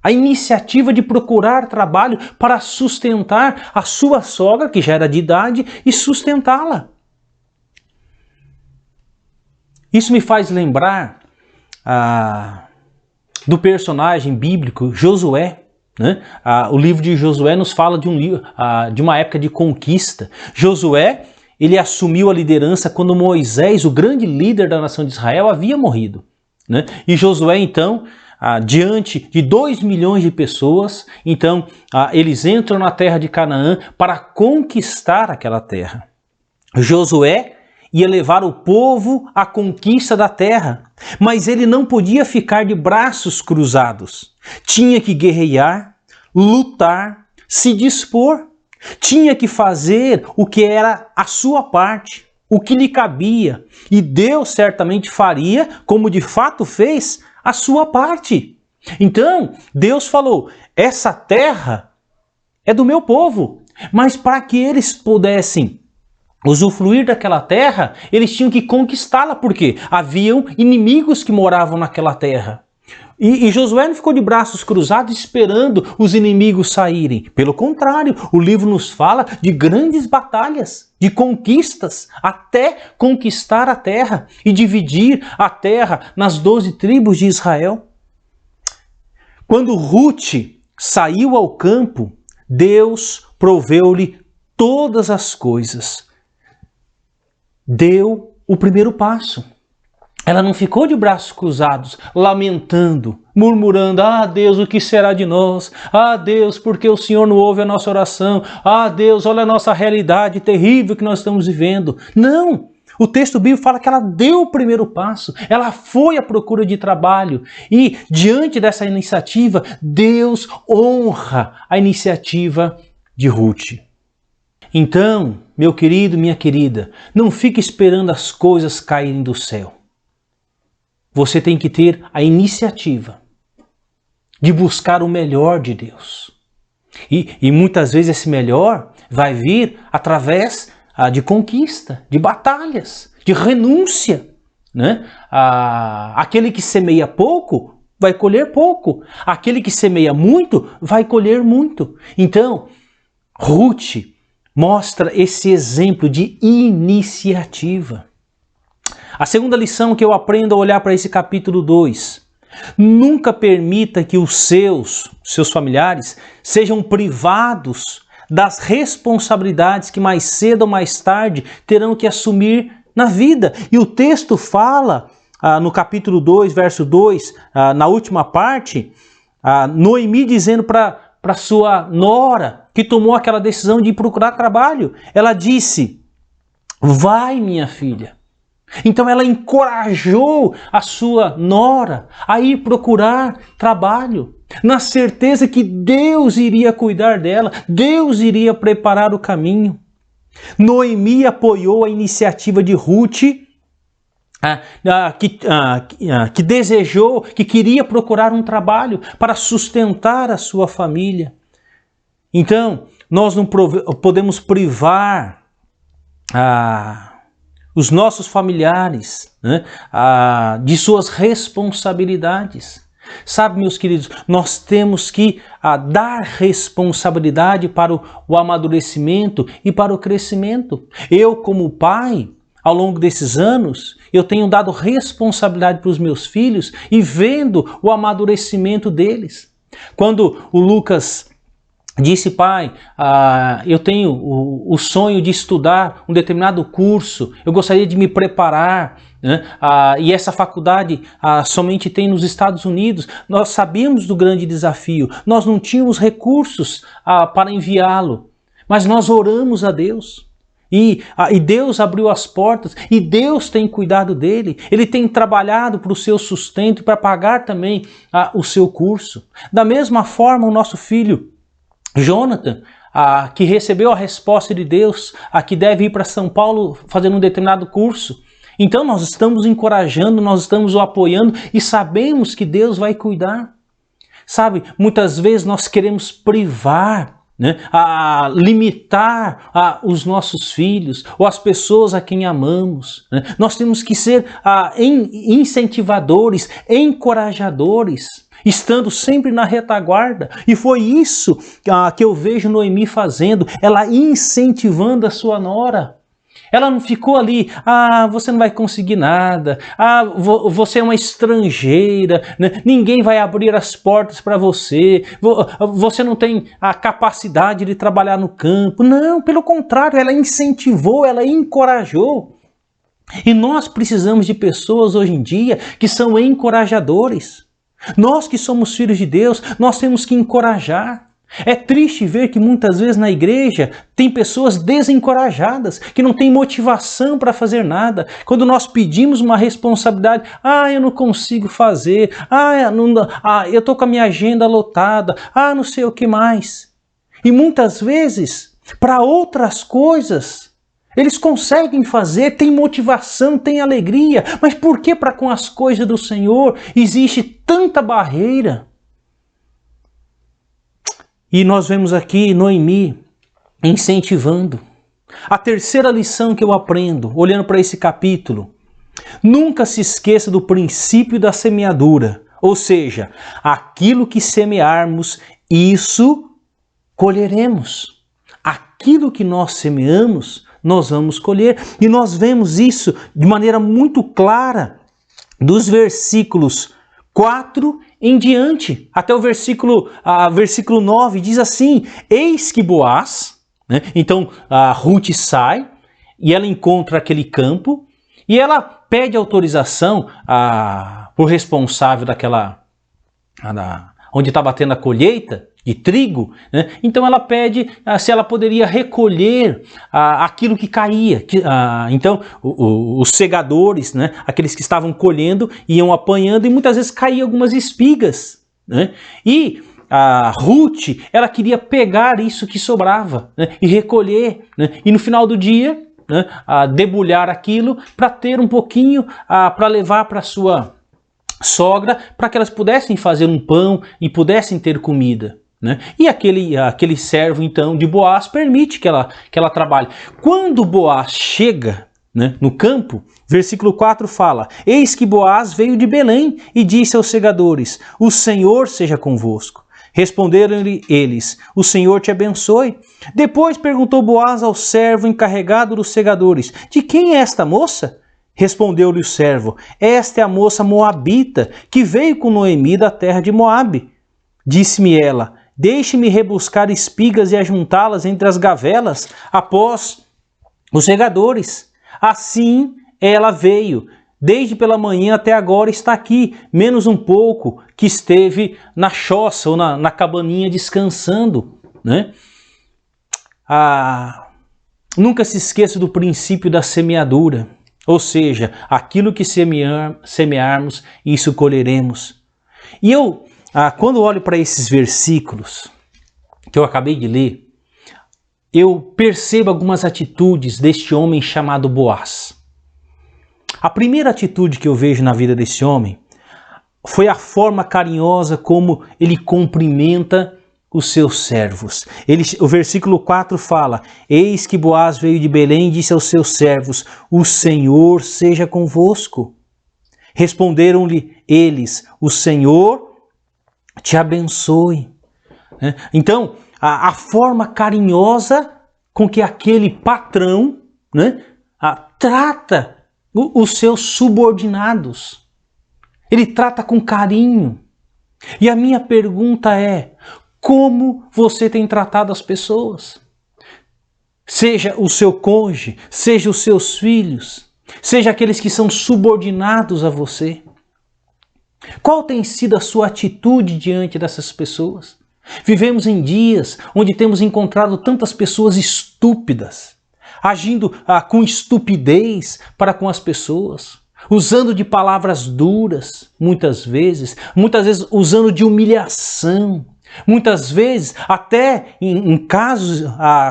a iniciativa de procurar trabalho para sustentar a sua sogra, que já era de idade, e sustentá-la. Isso me faz lembrar do personagem bíblico Josué. Né? O livro de Josué nos fala de uma época de conquista. Josué, ele assumiu a liderança quando Moisés, o grande líder da nação de Israel, havia morrido. Né? E Josué, então, diante de 2 milhões de pessoas, então eles entram na terra de Canaã para conquistar aquela terra. Josué ia levar o povo à conquista da terra, mas ele não podia ficar de braços cruzados. Tinha que guerrear, lutar, se dispor. Tinha que fazer o que era a sua parte, o que lhe cabia. E Deus certamente faria, como de fato fez, a sua parte. Então, Deus falou, essa terra é do meu povo, mas para que eles pudessem usufruir daquela terra, eles tinham que conquistá-la, porque haviam inimigos que moravam naquela terra. E Josué não ficou de braços cruzados esperando os inimigos saírem. Pelo contrário, o livro nos fala de grandes batalhas, de conquistas, até conquistar a terra e dividir a terra nas 12 tribos de Israel. Quando Ruth saiu ao campo, Deus proveu-lhe todas as coisas. Deu o primeiro passo. Ela não ficou de braços cruzados, lamentando, murmurando, Deus, o que será de nós? Deus, porque o Senhor não ouve a nossa oração? Deus, olha a nossa realidade terrível que nós estamos vivendo. Não! O texto bíblico fala que ela deu o primeiro passo, ela foi à procura de trabalho e, diante dessa iniciativa, Deus honra a iniciativa de Ruth. Então, meu querido, minha querida, não fique esperando as coisas caírem do céu. Você tem que ter a iniciativa de buscar o melhor de Deus. E muitas vezes esse melhor vai vir através de conquista, de batalhas, de renúncia. Né? Aquele que semeia pouco vai colher pouco. Aquele que semeia muito vai colher muito. Então, Ruth mostra esse exemplo de iniciativa. A segunda lição que eu aprendo a olhar para esse capítulo 2. Nunca permita que os seus familiares sejam privados das responsabilidades que mais cedo ou mais tarde terão que assumir na vida. E o texto fala, no capítulo 2, verso 2, na última parte, Noemi dizendo para sua nora, que tomou aquela decisão de ir procurar trabalho. Ela disse, vai minha filha. Então ela encorajou a sua nora a ir procurar trabalho, na certeza que Deus iria cuidar dela, Deus iria preparar o caminho. Noemi apoiou a iniciativa de Ruth, que desejou, que queria procurar um trabalho para sustentar a sua família. Então, nós não podemos privar os nossos familiares, né, de suas responsabilidades. Sabe, meus queridos, nós temos que dar responsabilidade para o amadurecimento e para o crescimento. Eu, como pai, ao longo desses anos, eu tenho dado responsabilidade para os meus filhos e vendo o amadurecimento deles. Quando o Lucas disse, pai, eu tenho o sonho de estudar um determinado curso, eu gostaria de me preparar, né? E essa faculdade somente tem nos Estados Unidos. Nós sabíamos do grande desafio, nós não tínhamos recursos para enviá-lo, mas nós oramos a Deus. E Deus abriu as portas, e Deus tem cuidado dele, ele tem trabalhado para o seu sustento e para pagar também o seu curso. Da mesma forma, o nosso filho Jonathan, que recebeu a resposta de Deus, que deve ir para São Paulo fazer um determinado curso. Então nós estamos encorajando, nós estamos o apoiando e sabemos que Deus vai cuidar. Sabe, muitas vezes nós queremos privar né, a limitar os nossos filhos ou as pessoas a quem amamos, né? Nós temos que ser incentivadores, encorajadores, estando sempre na retaguarda. E foi isso que eu vejo Noemi fazendo, ela incentivando a sua nora. Ela não ficou ali, você não vai conseguir nada, você é uma estrangeira, né? Ninguém vai abrir as portas para você, você não tem a capacidade de trabalhar no campo. Não, pelo contrário, ela incentivou, ela encorajou. E nós precisamos de pessoas hoje em dia que são encorajadores. Nós que somos filhos de Deus, nós temos que encorajar. É triste ver que muitas vezes na igreja tem pessoas desencorajadas, que não têm motivação para fazer nada. Quando nós pedimos uma responsabilidade, eu não consigo fazer, eu estou com a minha agenda lotada, não sei o que mais. E muitas vezes, para outras coisas, eles conseguem fazer, têm motivação, têm alegria, mas por que para com as coisas do Senhor existe tanta barreira? E nós vemos aqui Noemi incentivando. A terceira lição que eu aprendo, olhando para esse capítulo, nunca se esqueça do princípio da semeadura. Ou seja, aquilo que semearmos, isso colheremos. Aquilo que nós semeamos, nós vamos colher. E nós vemos isso de maneira muito clara dos versículos 4 em diante, até o versículo 9, diz assim: eis que Boaz, né? Então a Ruth sai e ela encontra aquele campo e ela pede autorização para o responsável onde está batendo a colheita de trigo, né? Então ela pede se ela poderia recolher aquilo que caía. Então os segadores, né? Aqueles que estavam colhendo, iam apanhando e muitas vezes caíam algumas espigas, né? E a Ruth, ela queria pegar isso que sobrava, né? E recolher, né? E no final do dia, né? Debulhar aquilo para ter um pouquinho para levar para sua sogra, para que elas pudessem fazer um pão e pudessem ter comida, né? E aquele servo então de Boaz permite que ela trabalhe. Quando Boaz chega, né, no campo, versículo 4 fala: eis que Boaz veio de Belém e disse aos segadores: o Senhor seja convosco. Responderam-lhe eles: o Senhor te abençoe. Depois perguntou Boaz ao servo encarregado dos segadores: de quem é esta moça? Respondeu-lhe o servo: esta é a moça moabita que veio com Noemi da terra de Moabe. Disse-me ela: deixe-me rebuscar espigas e ajuntá-las entre as gavelas após os regadores. Assim ela veio, desde pela manhã até agora está aqui, menos um pouco que esteve na choça ou na cabaninha descansando, né? Nunca se esqueça do princípio da semeadura, ou seja, aquilo que semearmos, isso colheremos. E eu, quando olho para esses versículos que eu acabei de ler, eu percebo algumas atitudes deste homem chamado Boaz. A primeira atitude que eu vejo na vida desse homem foi a forma carinhosa como ele cumprimenta os seus servos. O versículo 4 fala: eis que Boaz veio de Belém e disse aos seus servos: o Senhor seja convosco. Responderam-lhe eles: o Senhor te abençoe. Então, a forma carinhosa com que aquele patrão, né, trata os seus subordinados. Ele trata com carinho. E a minha pergunta é: como você tem tratado as pessoas? Seja o seu cônjuge, seja os seus filhos, seja aqueles que são subordinados a você. Qual tem sido a sua atitude diante dessas pessoas? Vivemos em dias onde temos encontrado tantas pessoas estúpidas, agindo com estupidez para com as pessoas, usando de palavras duras, muitas vezes usando de humilhação, muitas vezes até em casos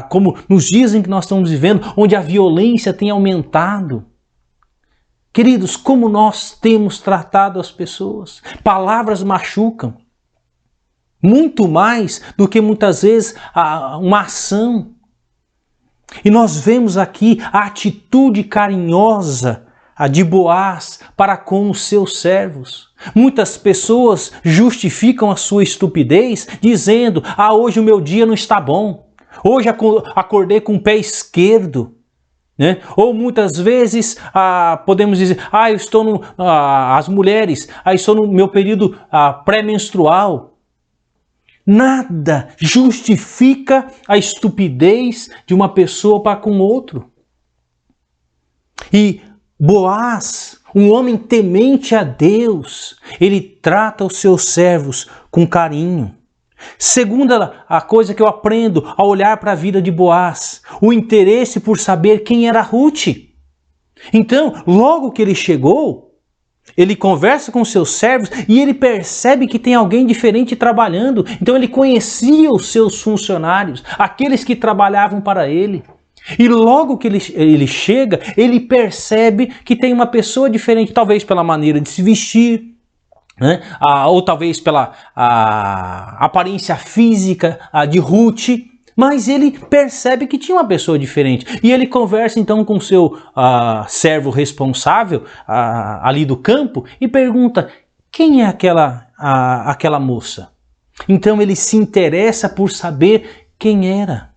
como nos dias em que nós estamos vivendo, onde a violência tem aumentado. Queridos, como nós temos tratado as pessoas? Palavras machucam. Muito mais do que muitas vezes uma ação. E nós vemos aqui a atitude carinhosa de Boaz para com os seus servos. Muitas pessoas justificam a sua estupidez dizendo: hoje o meu dia não está bom. Hoje acordei com o pé esquerdo. Né? Ou muitas vezes podemos dizer: eu estou as mulheres, estou no meu período pré-menstrual. Nada justifica a estupidez de uma pessoa para com outro. E Boaz, um homem temente a Deus, ele trata os seus servos com carinho. Segunda a coisa que eu aprendo ao olhar para a vida de Boaz, o interesse por saber quem era Ruth. Então, logo que ele chegou, ele conversa com seus servos e ele percebe que tem alguém diferente trabalhando. Então ele conhecia os seus funcionários, aqueles que trabalhavam para ele. E logo que ele chega, ele percebe que tem uma pessoa diferente, talvez pela maneira de se vestir, né? Ou talvez pela aparência física de Ruth. Mas ele percebe que tinha uma pessoa diferente. E ele conversa então com o seu servo responsável ali do campo e pergunta: quem é aquela moça? Então ele se interessa por saber quem era.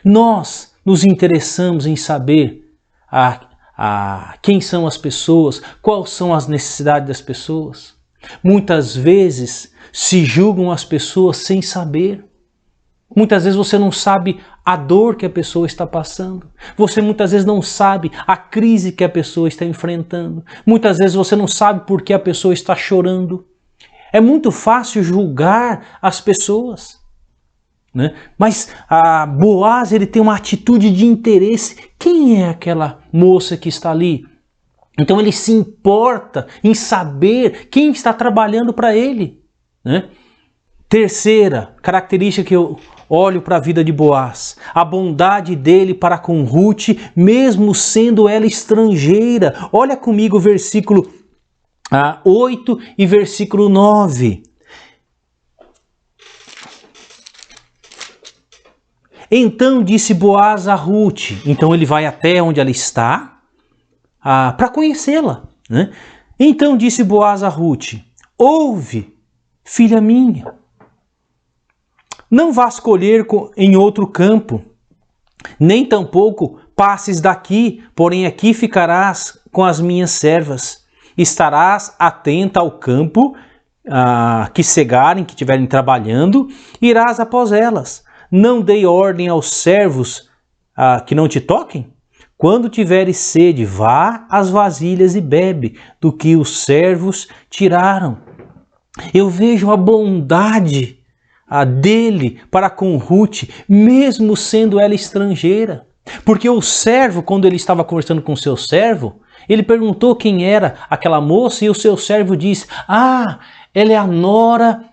Nós nos interessamos em saber quem são as pessoas, quais são as necessidades das pessoas. Muitas vezes se julgam as pessoas sem saber. Muitas vezes você não sabe a dor que a pessoa está passando. Você muitas vezes não sabe a crise que a pessoa está enfrentando. Muitas vezes você não sabe por que a pessoa está chorando. É muito fácil julgar as pessoas, né? Mas Boaz, ele tem uma atitude de interesse. Quem é aquela moça que está ali? Então ele se importa em saber quem está trabalhando para ele, né? Terceira característica que eu olho para a vida de Boaz: a bondade dele para com Ruth, mesmo sendo ela estrangeira. Olha comigo o versículo 8 e versículo 9. Então disse Boaz a Ruth. Então ele vai até onde ela está para conhecê-la, né? Então disse Boaz a Ruth: ouve, filha minha, não vás colher em outro campo, nem tampouco passes daqui, porém aqui ficarás com as minhas servas. Estarás atenta ao campo que cegarem, que estiverem trabalhando, irás após elas. Não dei ordem aos servos que não te toquem? Quando tiveres sede, vá às vasilhas e bebe do que os servos tiraram. Eu vejo a bondade dele para com Ruth, mesmo sendo ela estrangeira. Porque o servo, quando ele estava conversando com o seu servo, ele perguntou quem era aquela moça e o seu servo disse: ela é a nora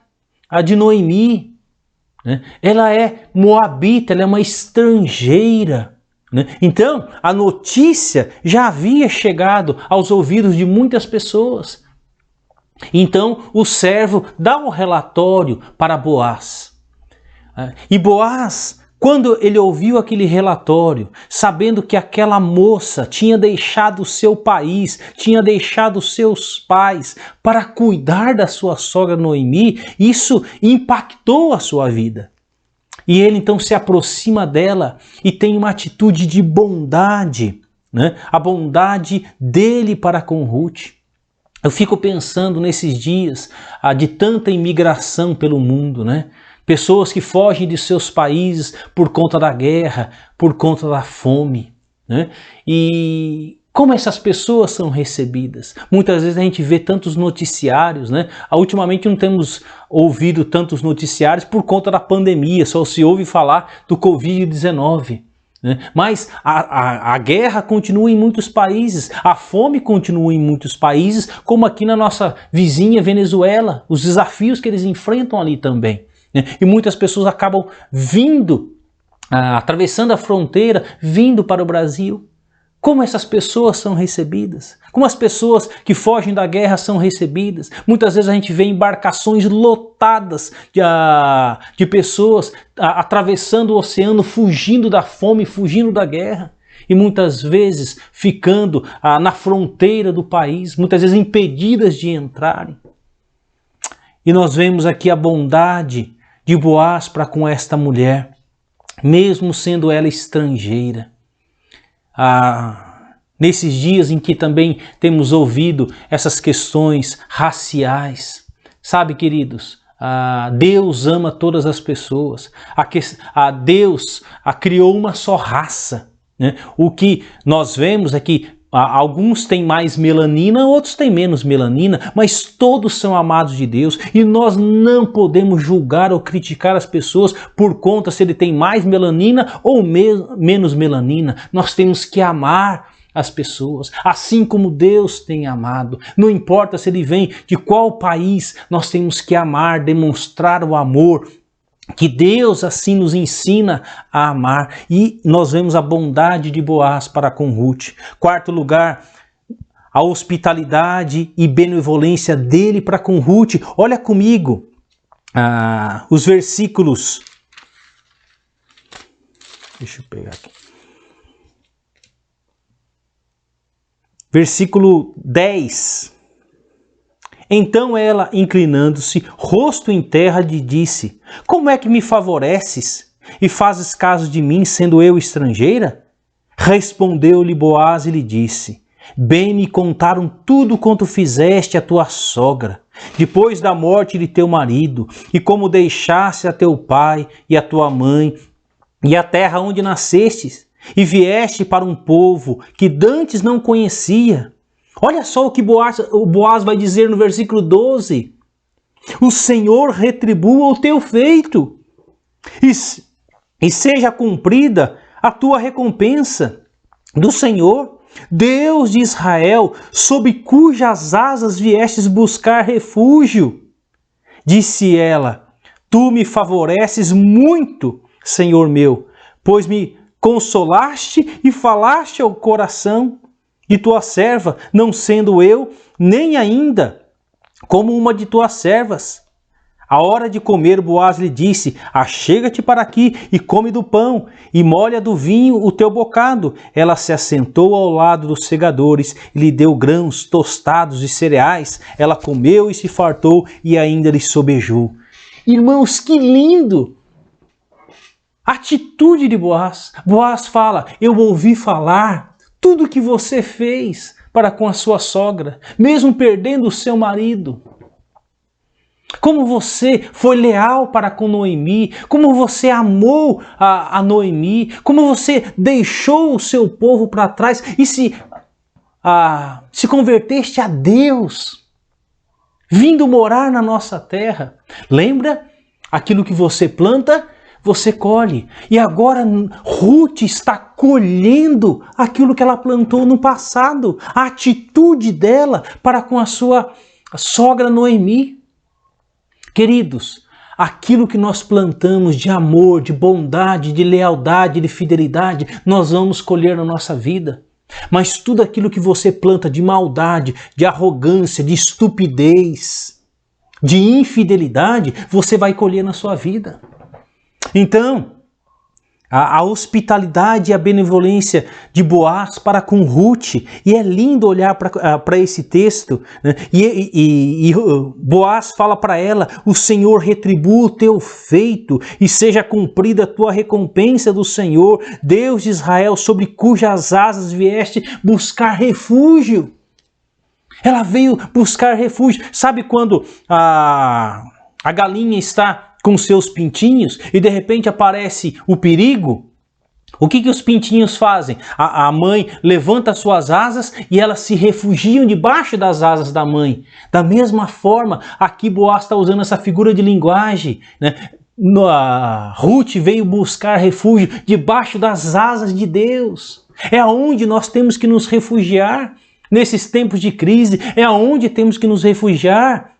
de Noemi. Ela é moabita, ela é uma estrangeira. Então, a notícia já havia chegado aos ouvidos de muitas pessoas. Então, o servo dá um relatório para Boaz. E Boaz, quando ele ouviu aquele relatório, sabendo que aquela moça tinha deixado o seu país, tinha deixado os seus pais para cuidar da sua sogra Noemi, isso impactou a sua vida. E ele então se aproxima dela e tem uma atitude de bondade, né? A bondade dele para com Ruth. Eu fico pensando nesses dias de tanta imigração pelo mundo, né? Pessoas que fogem de seus países por conta da guerra, por conta da fome, né? E como essas pessoas são recebidas? Muitas vezes a gente vê tantos noticiários, né? Ultimamente não temos ouvido tantos noticiários por conta da pandemia, só se ouve falar do Covid-19. Mas a guerra continua em muitos países, a fome continua em muitos países, como aqui na nossa vizinha Venezuela, os desafios que eles enfrentam ali também. E muitas pessoas acabam vindo, atravessando a fronteira, vindo para o Brasil. Como essas pessoas são recebidas? Como as pessoas que fogem da guerra são recebidas? Muitas vezes a gente vê embarcações lotadas de pessoas atravessando o oceano, fugindo da fome, fugindo da guerra. E muitas vezes ficando na fronteira do país, muitas vezes impedidas de entrarem. E nós vemos aqui a bondade de Boaz para com esta mulher, mesmo sendo ela estrangeira. Nesses dias em que também temos ouvido essas questões raciais. Sabe, queridos, Deus ama todas as pessoas. Deus criou uma só raça. Né? O que nós vemos é que alguns têm mais melanina, outros têm menos melanina, mas todos são amados de Deus e nós não podemos julgar ou criticar as pessoas por conta se ele tem mais melanina ou menos melanina. Nós temos que amar as pessoas, assim como Deus tem amado. Não importa se ele vem de qual país, nós temos que amar, demonstrar o amor que Deus assim nos ensina a amar. E nós vemos a bondade de Boaz para com Ruth. Quarto lugar, a hospitalidade e benevolência dele para com Ruth. Olha comigo os versículos. Deixa eu pegar aqui. Versículo 10. Então ela, inclinando-se, rosto em terra, lhe disse: como é que me favoreces e fazes caso de mim, sendo eu estrangeira? Respondeu-lhe Boaz e lhe disse: bem me contaram tudo quanto fizeste a tua sogra, depois da morte de teu marido, e como deixaste a teu pai e a tua mãe, e a terra onde nascestes, e vieste para um povo que dantes não conhecia. Olha só o que Boaz vai dizer no versículo 12. O Senhor retribua o teu feito, e seja cumprida a tua recompensa do Senhor, Deus de Israel, sob cujas asas viestes buscar refúgio. Disse ela: tu me favoreces muito, Senhor meu, pois me consolaste e falaste ao coração de tua serva, não sendo eu nem ainda como uma de tuas servas. À hora de comer, Boaz lhe disse: achega-te para aqui e come do pão, e molha do vinho o teu bocado. Ela se assentou ao lado dos segadores e lhe deu grãos tostados e cereais. Ela comeu e se fartou e ainda lhe sobejou. Irmãos, que lindo! Atitude de Boaz. Boaz fala: eu ouvi falar tudo que você fez para com a sua sogra, mesmo perdendo o seu marido. Como você foi leal para com Noemi, como você amou a Noemi, como você deixou o seu povo para trás e se converteste a Deus, vindo morar na nossa terra. Lembra? Aquilo que você planta, você colhe. E agora Ruth está colhendo aquilo que ela plantou no passado. A atitude dela para com a sua sogra Noemi. Queridos, aquilo que nós plantamos de amor, de bondade, de lealdade, de fidelidade, nós vamos colher na nossa vida. Mas tudo aquilo que você planta de maldade, de arrogância, de estupidez, de infidelidade, você vai colher na sua vida. Então, a hospitalidade e a benevolência de Boaz para com Ruth, e é lindo olhar para esse texto, né? E Boaz fala para ela: o Senhor retribua o teu feito e seja cumprida a tua recompensa do Senhor, Deus de Israel, sobre cujas asas vieste buscar refúgio. Ela veio buscar refúgio. Sabe quando a galinha está com seus pintinhos e de repente aparece o perigo? O que os pintinhos fazem? A mãe levanta suas asas e elas se refugiam debaixo das asas da mãe. Da mesma forma, aqui Boaz está usando essa figura de linguagem, né? Ruth veio buscar refúgio debaixo das asas de Deus. É aonde nós temos que nos refugiar nesses tempos de crise. É aonde temos que nos refugiar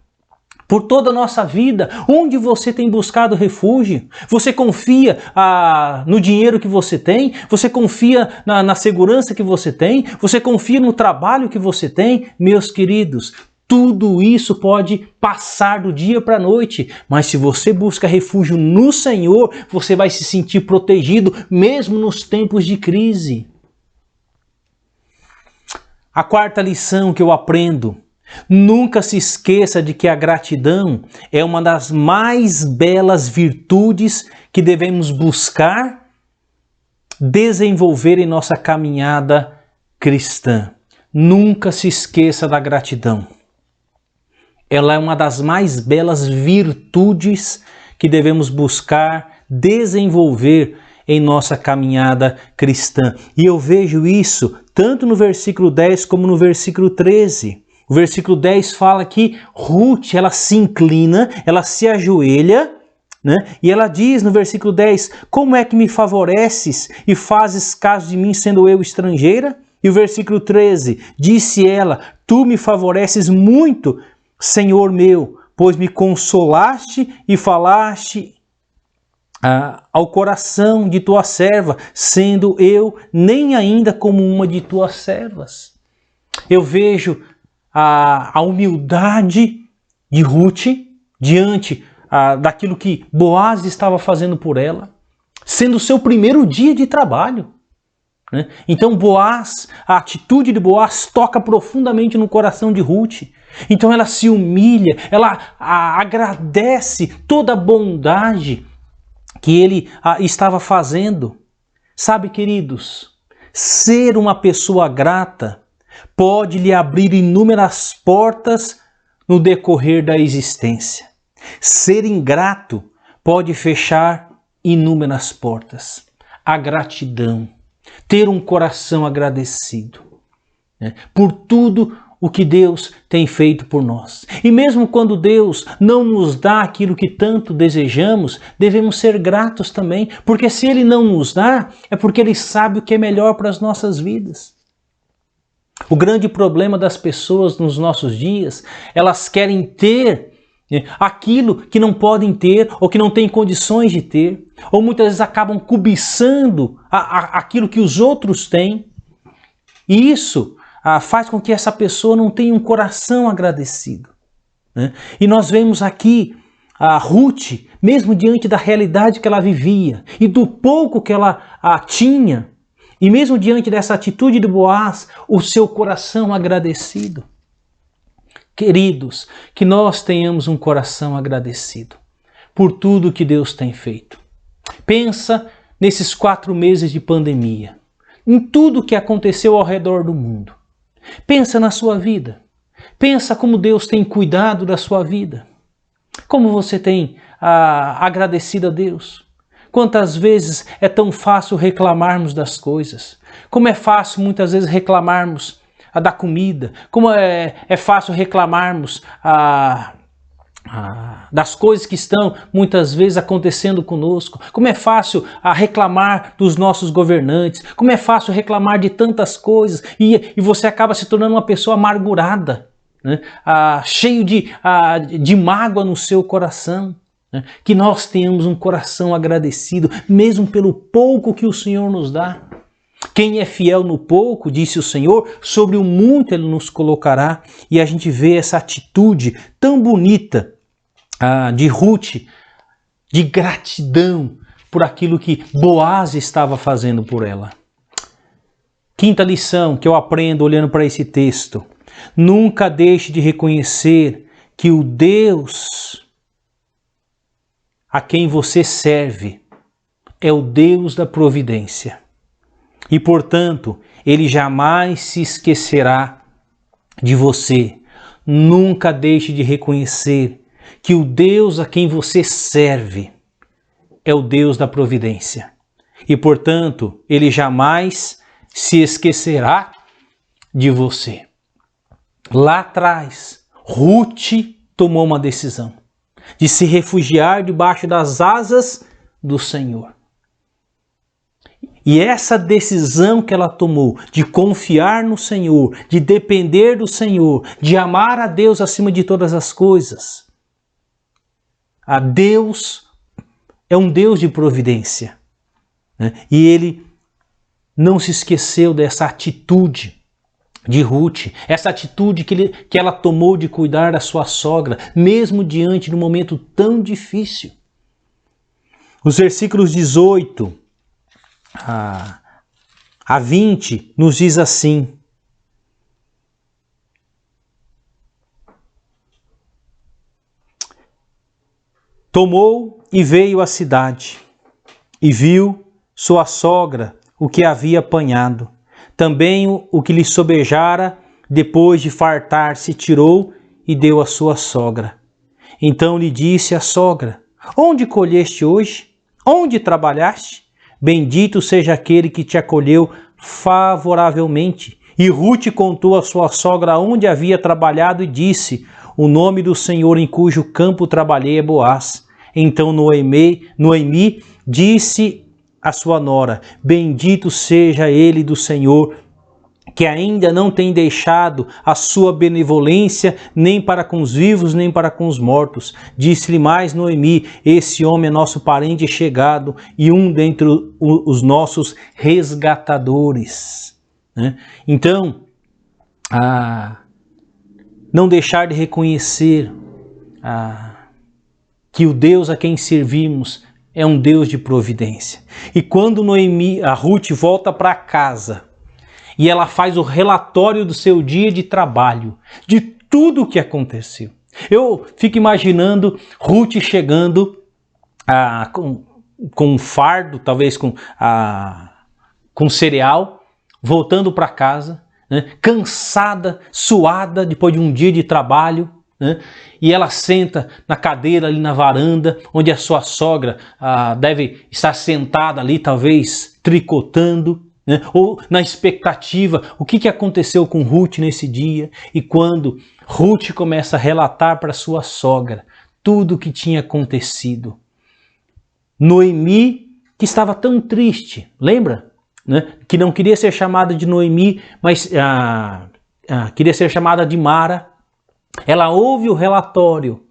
por toda a nossa vida. Onde você tem buscado refúgio? Você confia no dinheiro que você tem? Você confia na segurança que você tem? Você confia no trabalho que você tem? Meus queridos, tudo isso pode passar do dia para a noite, mas se você busca refúgio no Senhor, você vai se sentir protegido mesmo nos tempos de crise. A quarta lição que eu aprendo: nunca se esqueça de que a gratidão é uma das mais belas virtudes que devemos buscar desenvolver em nossa caminhada cristã. Nunca se esqueça da gratidão. Ela é uma das mais belas virtudes que devemos buscar desenvolver em nossa caminhada cristã. E eu vejo isso tanto no versículo 10 como no versículo 13. O versículo 10 fala que Ruth, ela se inclina, ela se ajoelha, né? E ela diz no versículo 10, como é que me favoreces e fazes caso de mim sendo eu estrangeira? E o versículo 13, disse ela, tu me favoreces muito, Senhor meu, pois me consolaste e falaste ao coração de tua serva, sendo eu nem ainda como uma de tuas servas. Eu vejo a humildade de Ruth diante daquilo que Boaz estava fazendo por ela, sendo o seu primeiro dia de trabalho. Né? Então Boaz, a atitude de Boaz toca profundamente no coração de Ruth. Então ela se humilha, ela agradece toda a bondade que ele estava fazendo. Sabe, queridos, ser uma pessoa grata pode lhe abrir inúmeras portas no decorrer da existência. Ser ingrato pode fechar inúmeras portas. A gratidão, ter um coração agradecido, né, por tudo o que Deus tem feito por nós. E mesmo quando Deus não nos dá aquilo que tanto desejamos, devemos ser gratos também, porque se Ele não nos dá, é porque Ele sabe o que é melhor para as nossas vidas. O grande problema das pessoas nos nossos dias, elas querem ter aquilo que não podem ter ou que não têm condições de ter, ou muitas vezes acabam cobiçando aquilo que os outros têm, e isso faz com que essa pessoa não tenha um coração agradecido. Né? E nós vemos aqui a Ruth, mesmo diante da realidade que ela vivia e do pouco que ela tinha, e mesmo diante dessa atitude de Boaz, o seu coração agradecido. Queridos, que nós tenhamos um coração agradecido por tudo que Deus tem feito. Pensa nesses 4 meses de pandemia, em tudo que aconteceu ao redor do mundo. Pensa na sua vida. Pensa como Deus tem cuidado da sua vida. Como você tem agradecido a Deus. Quantas vezes é tão fácil reclamarmos das coisas. Como é fácil muitas vezes reclamarmos da comida. Como é fácil reclamarmos das coisas que estão muitas vezes acontecendo conosco. Como é fácil reclamar dos nossos governantes. Como é fácil reclamar de tantas coisas. E você acaba se tornando uma pessoa amargurada, né? Cheio de mágoa no seu coração. Né? Que nós tenhamos um coração agradecido, mesmo pelo pouco que o Senhor nos dá. Quem é fiel no pouco, disse o Senhor, sobre o muito Ele nos colocará. E a gente vê essa atitude tão bonita de Ruth, de gratidão por aquilo que Boaz estava fazendo por ela. Quinta lição que eu aprendo olhando para esse texto: nunca deixe de reconhecer que o Deus a quem você serve é o Deus da providência. E, portanto, Ele jamais se esquecerá de você. Nunca deixe de reconhecer que o Deus a quem você serve é o Deus da providência. E, portanto, Ele jamais se esquecerá de você. Lá atrás, Ruth tomou uma decisão de se refugiar debaixo das asas do Senhor. E essa decisão que ela tomou de confiar no Senhor, de depender do Senhor, de amar a Deus acima de todas as coisas, Deus é um Deus de providência, né? E Ele não se esqueceu dessa atitude de Ruth, essa atitude que ela tomou de cuidar da sua sogra, mesmo diante de um momento tão difícil. Os versículos 18 a 20 nos diz assim: tomou e veio à cidade, e viu sua sogra o que havia apanhado. Também o que lhe sobejara, depois de fartar-se, tirou e deu à sua sogra. Então lhe disse a sogra: onde colheste hoje? Onde trabalhaste? Bendito seja aquele que te acolheu favoravelmente. E Ruth contou à sua sogra onde havia trabalhado e disse: o nome do Senhor em cujo campo trabalhei é Boaz. Então Noemi disse a sua nora: bendito seja ele do Senhor, que ainda não tem deixado a sua benevolência nem para com os vivos, nem para com os mortos. Disse-lhe mais Noemi: esse homem é nosso parente chegado e um dentre os nossos resgatadores. Então, não deixar de reconhecer que o Deus a quem servimos é um Deus de providência. E quando a Ruth volta para casa e ela faz o relatório do seu dia de trabalho, de tudo o que aconteceu. Eu fico imaginando Ruth chegando com um fardo, talvez com cereal, voltando para casa, né, cansada, suada depois de um dia de trabalho. Né? E ela senta na cadeira ali na varanda, onde a sua sogra deve estar sentada ali, talvez tricotando, né? Ou na expectativa, o que aconteceu com Ruth nesse dia. E quando Ruth começa a relatar para sua sogra tudo o que tinha acontecido, Noemi, que estava tão triste, lembra? Né? Que não queria ser chamada de Noemi, mas queria ser chamada de Mara. Ela ouve o relatório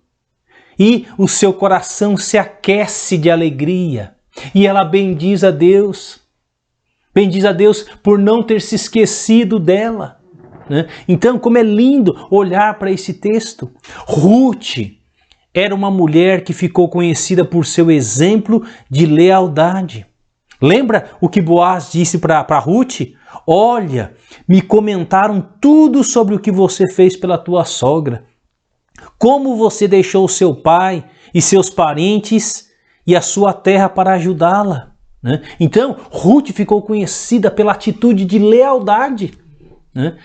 e o seu coração se aquece de alegria. E ela bendiz a Deus. Bendiz a Deus por não ter se esquecido dela. Né? Então, como é lindo olhar para esse texto. Ruth era uma mulher que ficou conhecida por seu exemplo de lealdade. Lembra o que Boaz disse para Ruth? Olha, me comentaram tudo sobre o que você fez pela tua sogra. Como você deixou seu pai e seus parentes e a sua terra para ajudá-la. Né? Então, Ruth ficou conhecida pela atitude de lealdade. Né?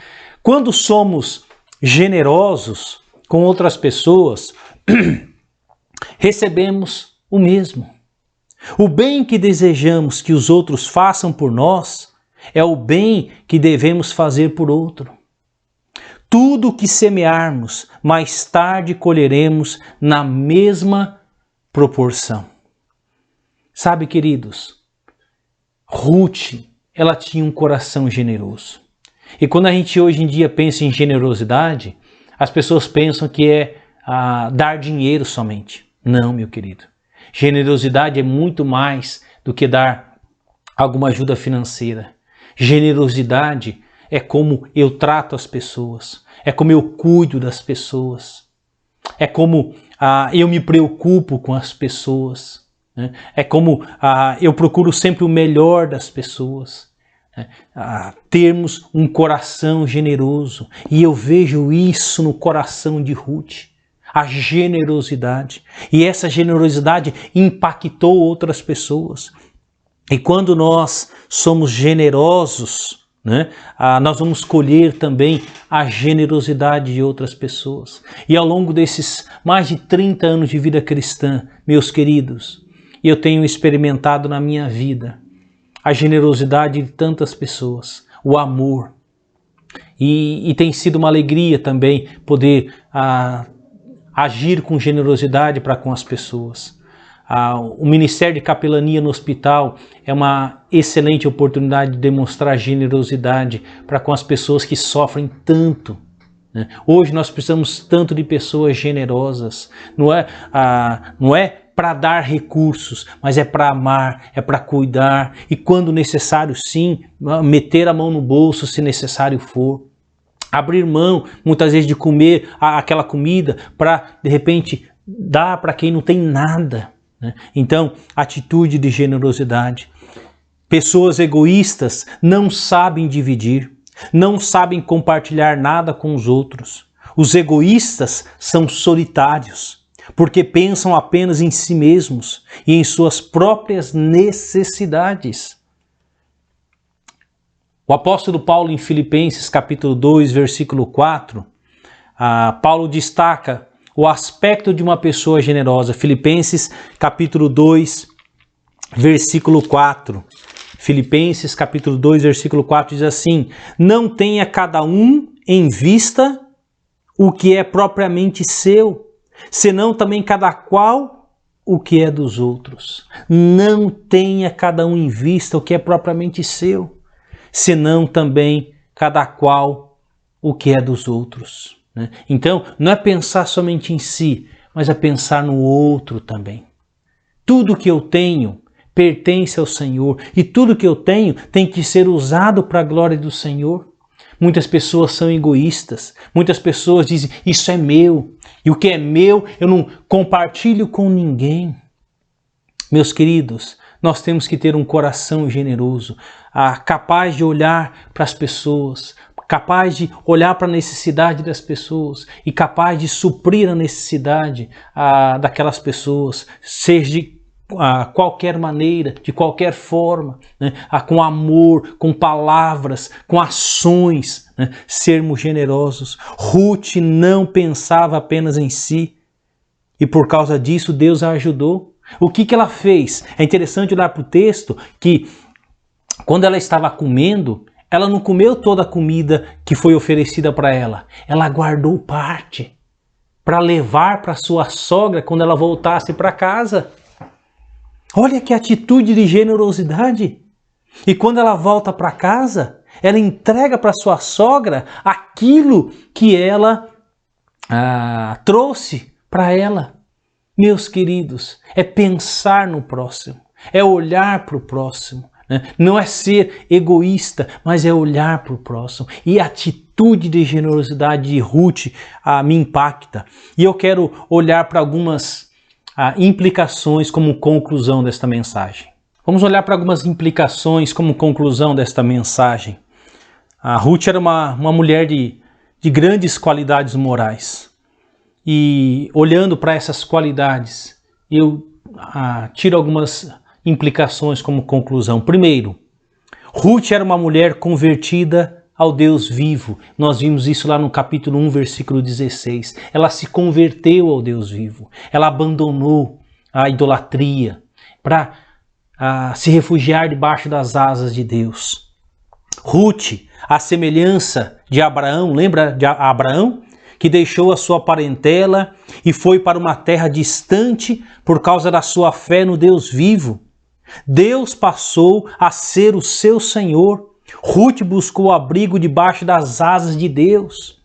Quando somos generosos com outras pessoas, recebemos o mesmo. O bem que desejamos que os outros façam por nós é o bem que devemos fazer por outro. Tudo o que semearmos, mais tarde colheremos na mesma proporção. Sabe, queridos, Ruth, ela tinha um coração generoso. E quando a gente hoje em dia pensa em generosidade, as pessoas pensam que é dar dinheiro somente. Não, meu querido. Generosidade é muito mais do que dar alguma ajuda financeira. Generosidade é como eu trato as pessoas, é como eu cuido das pessoas, é como eu me preocupo com as pessoas, né? É como eu procuro sempre o melhor das pessoas, né? Termos um coração generoso. E eu vejo isso no coração de Ruth. A generosidade. E essa generosidade impactou outras pessoas. E quando nós somos generosos, né, nós vamos colher também a generosidade de outras pessoas. E ao longo desses mais de 30 anos de vida cristã, meus queridos, eu tenho experimentado na minha vida a generosidade de tantas pessoas, o amor. E tem sido uma alegria também poder agir com generosidade para com as pessoas. O Ministério de Capelania no hospital é uma excelente oportunidade de demonstrar generosidade para com as pessoas que sofrem tanto, Hoje nós precisamos tanto de pessoas generosas. Não é para dar recursos, mas é para amar, é para cuidar. E quando necessário, sim, meter a mão no bolso se necessário for. Abrir mão, muitas vezes, de comer aquela comida para, de repente, dar para quem não tem nada. Então, atitude de generosidade. Pessoas egoístas não sabem dividir. Não sabem compartilhar nada com os outros. Os egoístas são solitários, porque pensam apenas em si mesmos e em suas próprias necessidades. O apóstolo Paulo, em Filipenses capítulo 2, versículo 4, Paulo destaca o aspecto de uma pessoa generosa. Filipenses capítulo 2, versículo 4. Filipenses capítulo 2, versículo 4 diz assim: não tenha cada um em vista o que é propriamente seu, senão também cada qual o que é dos outros. Não tenha cada um em vista o que é propriamente seu, senão também cada qual o que é dos outros. Então, não é pensar somente em si, mas é pensar no outro também. Tudo que eu tenho pertence ao Senhor e tudo que eu tenho tem que ser usado para a glória do Senhor. Muitas pessoas são egoístas, muitas pessoas dizem, isso é meu, e o que é meu eu não compartilho com ninguém. Meus queridos, nós temos que ter um coração generoso, capaz de olhar para as pessoas, capaz de olhar para a necessidade das pessoas e capaz de suprir a necessidade daquelas pessoas, seja de qualquer maneira, de qualquer forma, com amor, com palavras, com ações, sermos generosos. Ruth não pensava apenas em si e por causa disso Deus a ajudou. O que ela fez? É interessante olhar para o texto que quando ela estava comendo, ela não comeu toda a comida que foi oferecida para ela. Ela guardou parte para levar para sua sogra quando ela voltasse para casa. Olha que atitude de generosidade. E quando ela volta para casa, ela entrega para sua sogra aquilo que ela trouxe para ela. Meus queridos, é pensar no próximo, é olhar para o próximo. Não é ser egoísta, mas é olhar para o próximo. E a atitude de generosidade de Ruth me impacta. E eu quero olhar para algumas implicações como conclusão desta mensagem. Vamos olhar para algumas implicações como conclusão desta mensagem. A Ruth era uma mulher de grandes qualidades morais. E olhando para essas qualidades, eu tiro algumas implicações como conclusão. Primeiro, Ruth era uma mulher convertida ao Deus vivo. Nós vimos isso lá no capítulo 1, versículo 16. Ela se converteu ao Deus vivo. Ela abandonou a idolatria para se refugiar debaixo das asas de Deus. Ruth, a semelhança de Abraão, lembra de Abraão? Que deixou a sua parentela e foi para uma terra distante por causa da sua fé no Deus vivo. Deus passou a ser o seu Senhor. Ruth buscou abrigo debaixo das asas de Deus.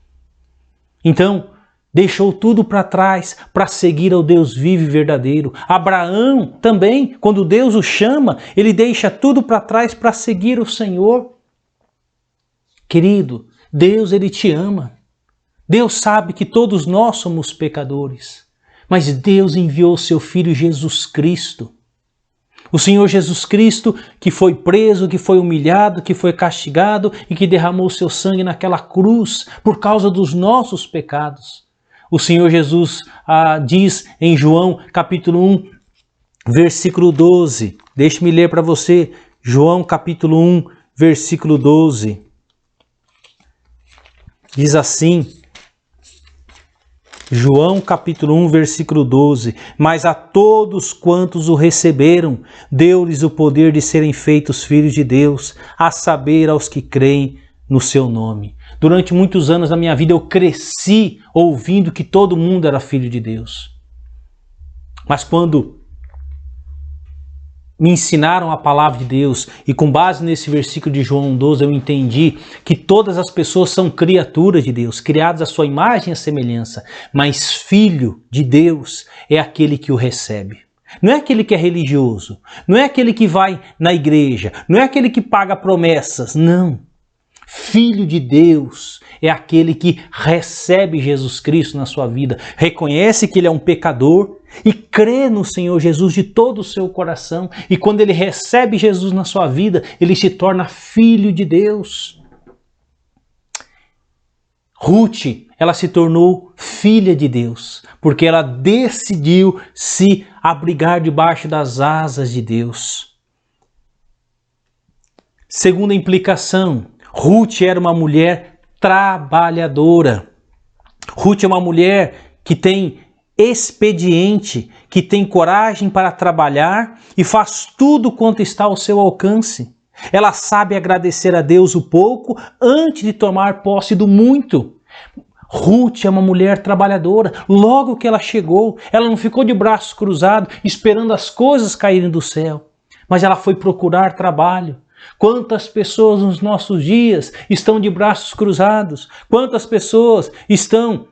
Então, deixou tudo para trás para seguir ao Deus vivo e verdadeiro. Abraão também, quando Deus o chama, ele deixa tudo para trás para seguir o Senhor. Querido, Deus, ele te ama. Deus sabe que todos nós somos pecadores, mas Deus enviou seu Filho Jesus Cristo. O Senhor Jesus Cristo, que foi preso, que foi humilhado, que foi castigado e que derramou seu sangue naquela cruz por causa dos nossos pecados. O Senhor Jesus diz em João capítulo 1, versículo 12. Deixe-me ler para você. João capítulo 1, versículo 12. Diz assim... João capítulo 1, versículo 12. Mas a todos quantos o receberam, deu-lhes o poder de serem feitos filhos de Deus, a saber, aos que creem no seu nome. Durante muitos anos da minha vida eu cresci ouvindo que todo mundo era filho de Deus. Mas quando me ensinaram a palavra de Deus, e com base nesse versículo de João 12 eu entendi que todas as pessoas são criaturas de Deus, criadas à sua imagem e à semelhança, mas filho de Deus é aquele que o recebe. Não é aquele que é religioso, não é aquele que vai na igreja, não é aquele que paga promessas, não. Filho de Deus é aquele que recebe Jesus Cristo na sua vida, reconhece que ele é um pecador e crê no Senhor Jesus de todo o seu coração. E quando ele recebe Jesus na sua vida, ele se torna filho de Deus. Ruth, ela se tornou filha de Deus, porque ela decidiu se abrigar debaixo das asas de Deus. Segunda implicação, Ruth era uma mulher trabalhadora. Ruth é uma mulher que tem expediente, que tem coragem para trabalhar e faz tudo quanto está ao seu alcance. Ela sabe agradecer a Deus o pouco antes de tomar posse do muito. Ruth é uma mulher trabalhadora. Logo que ela chegou, ela não ficou de braços cruzados esperando as coisas caírem do céu, mas ela foi procurar trabalho. Quantas pessoas nos nossos dias estão de braços cruzados? Quantas pessoas estão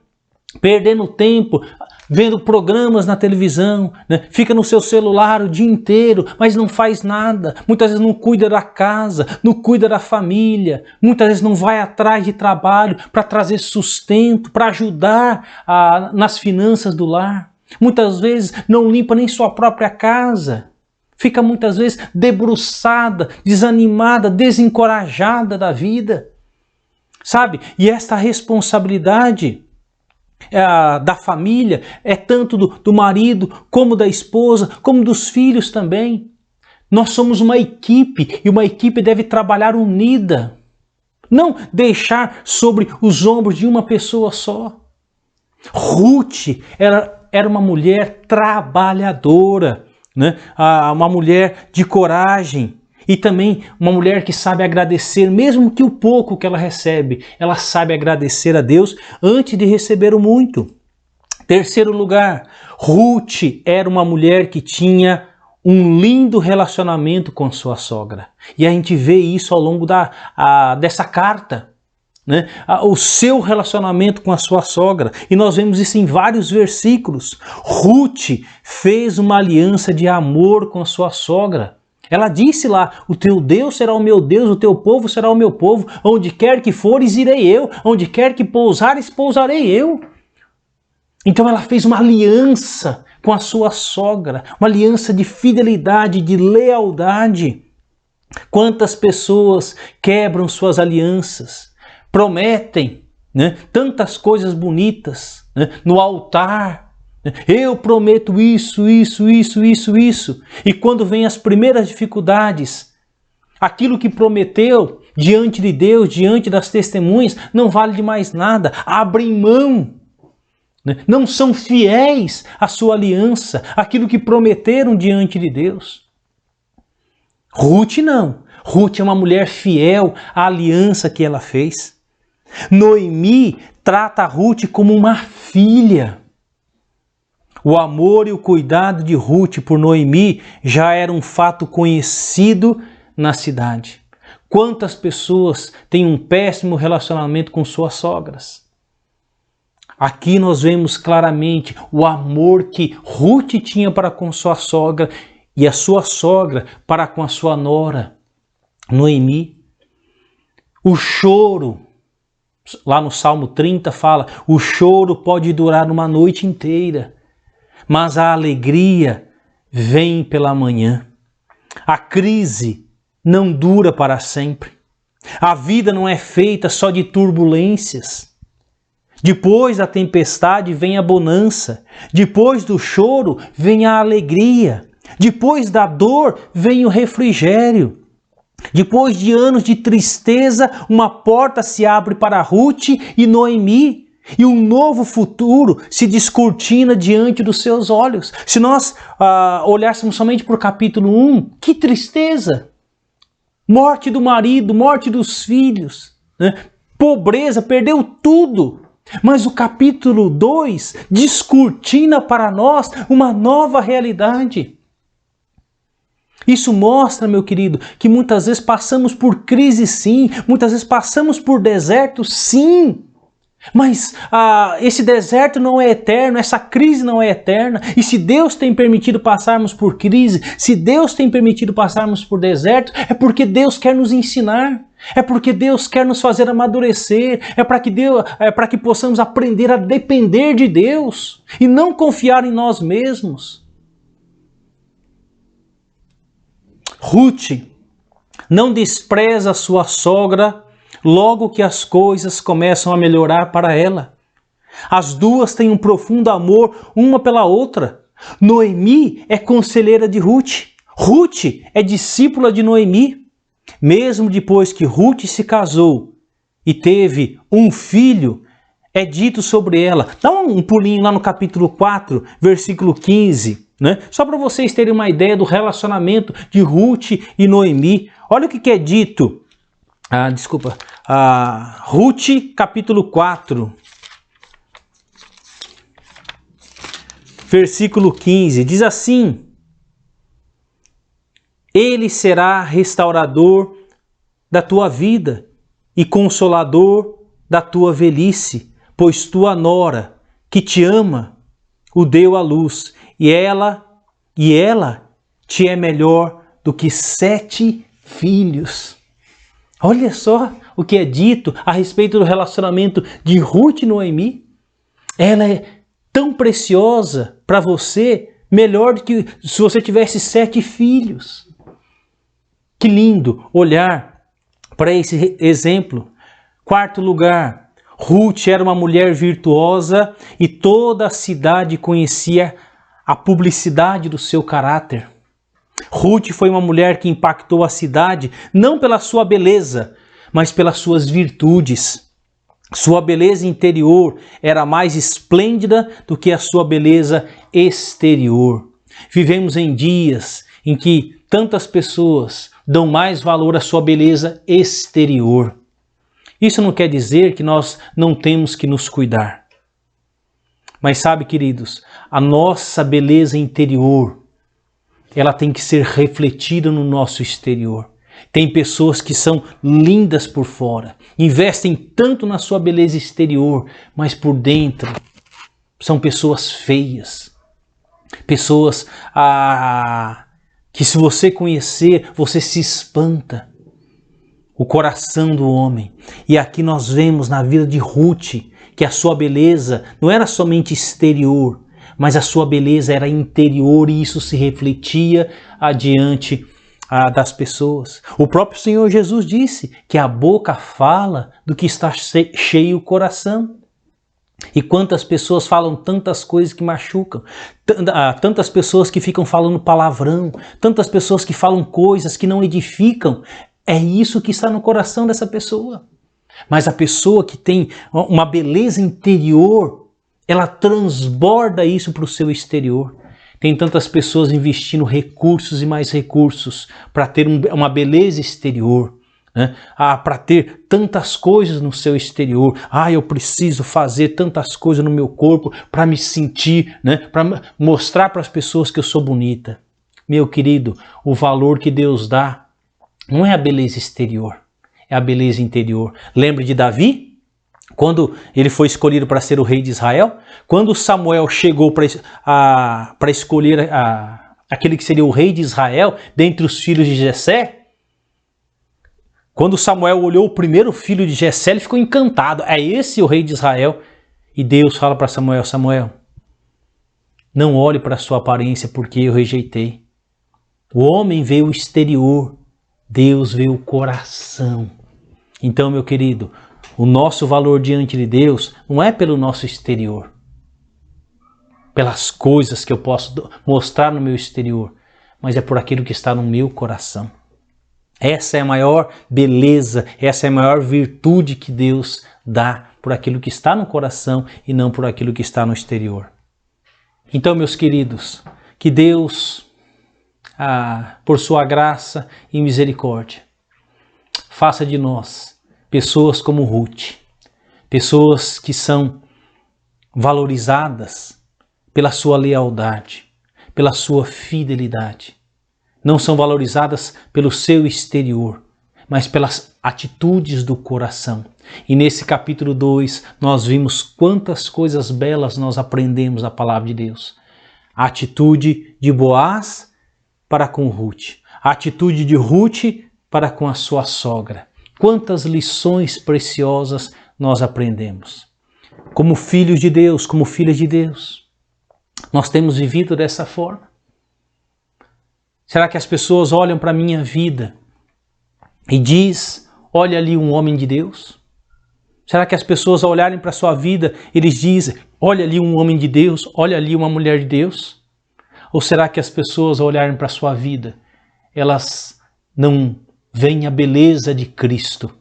perdendo tempo vendo programas na televisão, né? Fica no seu celular o dia inteiro, mas não faz nada. Muitas vezes não cuida da casa, não cuida da família. Muitas vezes não vai atrás de trabalho para trazer sustento, para ajudar nas finanças do lar. Muitas vezes não limpa nem sua própria casa. Fica muitas vezes debruçada, desanimada, desencorajada da vida. Sabe? E esta responsabilidade da família é tanto do marido, como da esposa, como dos filhos também. Nós somos uma equipe e uma equipe deve trabalhar unida. Não deixar sobre os ombros de uma pessoa só. Ruth era uma mulher trabalhadora, né? Uma mulher de coragem e também uma mulher que sabe agradecer, mesmo que o pouco que ela recebe, ela sabe agradecer a Deus antes de receber o muito. Terceiro lugar, Ruth era uma mulher que tinha um lindo relacionamento com sua sogra. E a gente vê isso ao longo dessa carta, né? O seu relacionamento com a sua sogra. E nós vemos isso em vários versículos. Ruth fez uma aliança de amor com a sua sogra. Ela disse lá, o teu Deus será o meu Deus, o teu povo será o meu povo, onde quer que fores, irei eu, onde quer que pousares, pousarei eu. Então ela fez uma aliança com a sua sogra, uma aliança de fidelidade, de lealdade. Quantas pessoas quebram suas alianças, prometem, né, tantas coisas bonitas, né, no altar. Eu prometo isso. E quando vem as primeiras dificuldades, aquilo que prometeu diante de Deus, diante das testemunhas, não vale de mais nada. Abrem mão, né? Não são fiéis à sua aliança, aquilo que prometeram diante de Deus. Ruth não. Ruth é uma mulher fiel à aliança que ela fez. Noemi trata a Ruth como uma filha. O amor e o cuidado de Ruth por Noemi já era um fato conhecido na cidade. Quantas pessoas têm um péssimo relacionamento com suas sogras? Aqui nós vemos claramente o amor que Ruth tinha para com sua sogra e a sua sogra para com a sua nora, Noemi. O choro, lá no Salmo 30 fala, o choro pode durar uma noite inteira, mas a alegria vem pela manhã. A crise não dura para sempre. A vida não é feita só de turbulências. Depois da tempestade vem a bonança. Depois do choro vem a alegria. Depois da dor vem o refrigério. Depois de anos de tristeza, uma porta se abre para Ruth e Noemi. E um novo futuro se descortina diante dos seus olhos. Se nós olhássemos somente para o capítulo 1, que tristeza! Morte do marido, morte dos filhos, né? Pobreza, perdeu tudo. Mas o capítulo 2 descortina para nós uma nova realidade. Isso mostra, meu querido, que muitas vezes passamos por crise sim, muitas vezes passamos por deserto sim. Mas esse deserto não é eterno, essa crise não é eterna. E se Deus tem permitido passarmos por crise, se Deus tem permitido passarmos por deserto, é porque Deus quer nos ensinar. É porque Deus quer nos fazer amadurecer. É para que possamos aprender a depender de Deus e não confiar em nós mesmos. Ruth não despreza sua sogra logo que as coisas começam a melhorar para ela. As duas têm um profundo amor uma pela outra. Noemi é conselheira de Ruth. Ruth é discípula de Noemi. Mesmo depois que Ruth se casou e teve um filho, é dito sobre ela. Dá um pulinho lá no capítulo 4, versículo 15. Né? Só para vocês terem uma ideia do relacionamento de Ruth e Noemi. Olha o que é dito. Ruth, capítulo 4, versículo 15, diz assim: Ele será restaurador da tua vida e consolador da tua velhice, pois tua nora, que te ama, o deu à luz, e ela te é melhor do que 7 filhos. Olha só o que é dito a respeito do relacionamento de Ruth e Noemi. Ela é tão preciosa para você, melhor do que se você tivesse 7 filhos. Que lindo olhar para esse exemplo. 4º lugar, Ruth era uma mulher virtuosa e toda a cidade conhecia a publicidade do seu caráter. Ruth foi uma mulher que impactou a cidade não pela sua beleza, mas pelas suas virtudes. Sua beleza interior era mais esplêndida do que a sua beleza exterior. Vivemos em dias em que tantas pessoas dão mais valor à sua beleza exterior. Isso não quer dizer que nós não temos que nos cuidar. Mas sabe, queridos, a nossa beleza interior, ela tem que ser refletida no nosso exterior. Tem pessoas que são lindas por fora, investem tanto na sua beleza exterior, mas por dentro são pessoas feias. Pessoas que se você conhecer, você se espanta. O coração do homem. E aqui nós vemos na vida de Ruth que a sua beleza não era somente exterior, mas a sua beleza era interior e isso se refletia adiante das pessoas. O próprio Senhor Jesus disse que a boca fala do que está cheio o coração. E quantas pessoas falam tantas coisas que machucam, tantas pessoas que ficam falando palavrão, tantas pessoas que falam coisas que não edificam. É isso que está no coração dessa pessoa. Mas a pessoa que tem uma beleza interior, ela transborda isso para o seu exterior. Tem tantas pessoas investindo recursos e mais recursos para ter uma beleza exterior, né? Para ter tantas coisas no seu exterior. Eu preciso fazer tantas coisas no meu corpo para me sentir, né? Para mostrar para as pessoas que eu sou bonita. Meu querido, o valor que Deus dá não é a beleza exterior, é a beleza interior. Lembra de Davi? Quando ele foi escolhido para ser o rei de Israel? Quando Samuel chegou para escolher aquele que seria o rei de Israel, dentre os filhos de Jessé, quando Samuel olhou o primeiro filho de Jessé, ele ficou encantado. É esse o rei de Israel? E Deus fala para Samuel: Samuel, não olhe para a sua aparência porque eu rejeitei. O homem vê o exterior, Deus vê o coração. Então, meu querido, o nosso valor diante de Deus não é pelo nosso exterior, pelas coisas que eu posso mostrar no meu exterior, mas é por aquilo que está no meu coração. Essa é a maior beleza, essa é a maior virtude que Deus dá, por aquilo que está no coração e não por aquilo que está no exterior. Então, meus queridos, que Deus, por sua graça e misericórdia, faça de nós pessoas como Ruth, pessoas que são valorizadas pela sua lealdade, pela sua fidelidade, não são valorizadas pelo seu exterior, mas pelas atitudes do coração. E nesse capítulo 2, nós vimos quantas coisas belas nós aprendemos da palavra de Deus. A atitude de Boaz para com Ruth, a atitude de Ruth para com a sua sogra. Quantas lições preciosas nós aprendemos. Como filhos de Deus, como filhas de Deus, nós temos vivido dessa forma? Será que as pessoas olham para a minha vida e diz, olha ali um homem de Deus? Será que as pessoas ao olharem para a sua vida, eles dizem, olha ali um homem de Deus, olha ali uma mulher de Deus? Ou será que as pessoas ao olharem para a sua vida, elas não veem a beleza de Cristo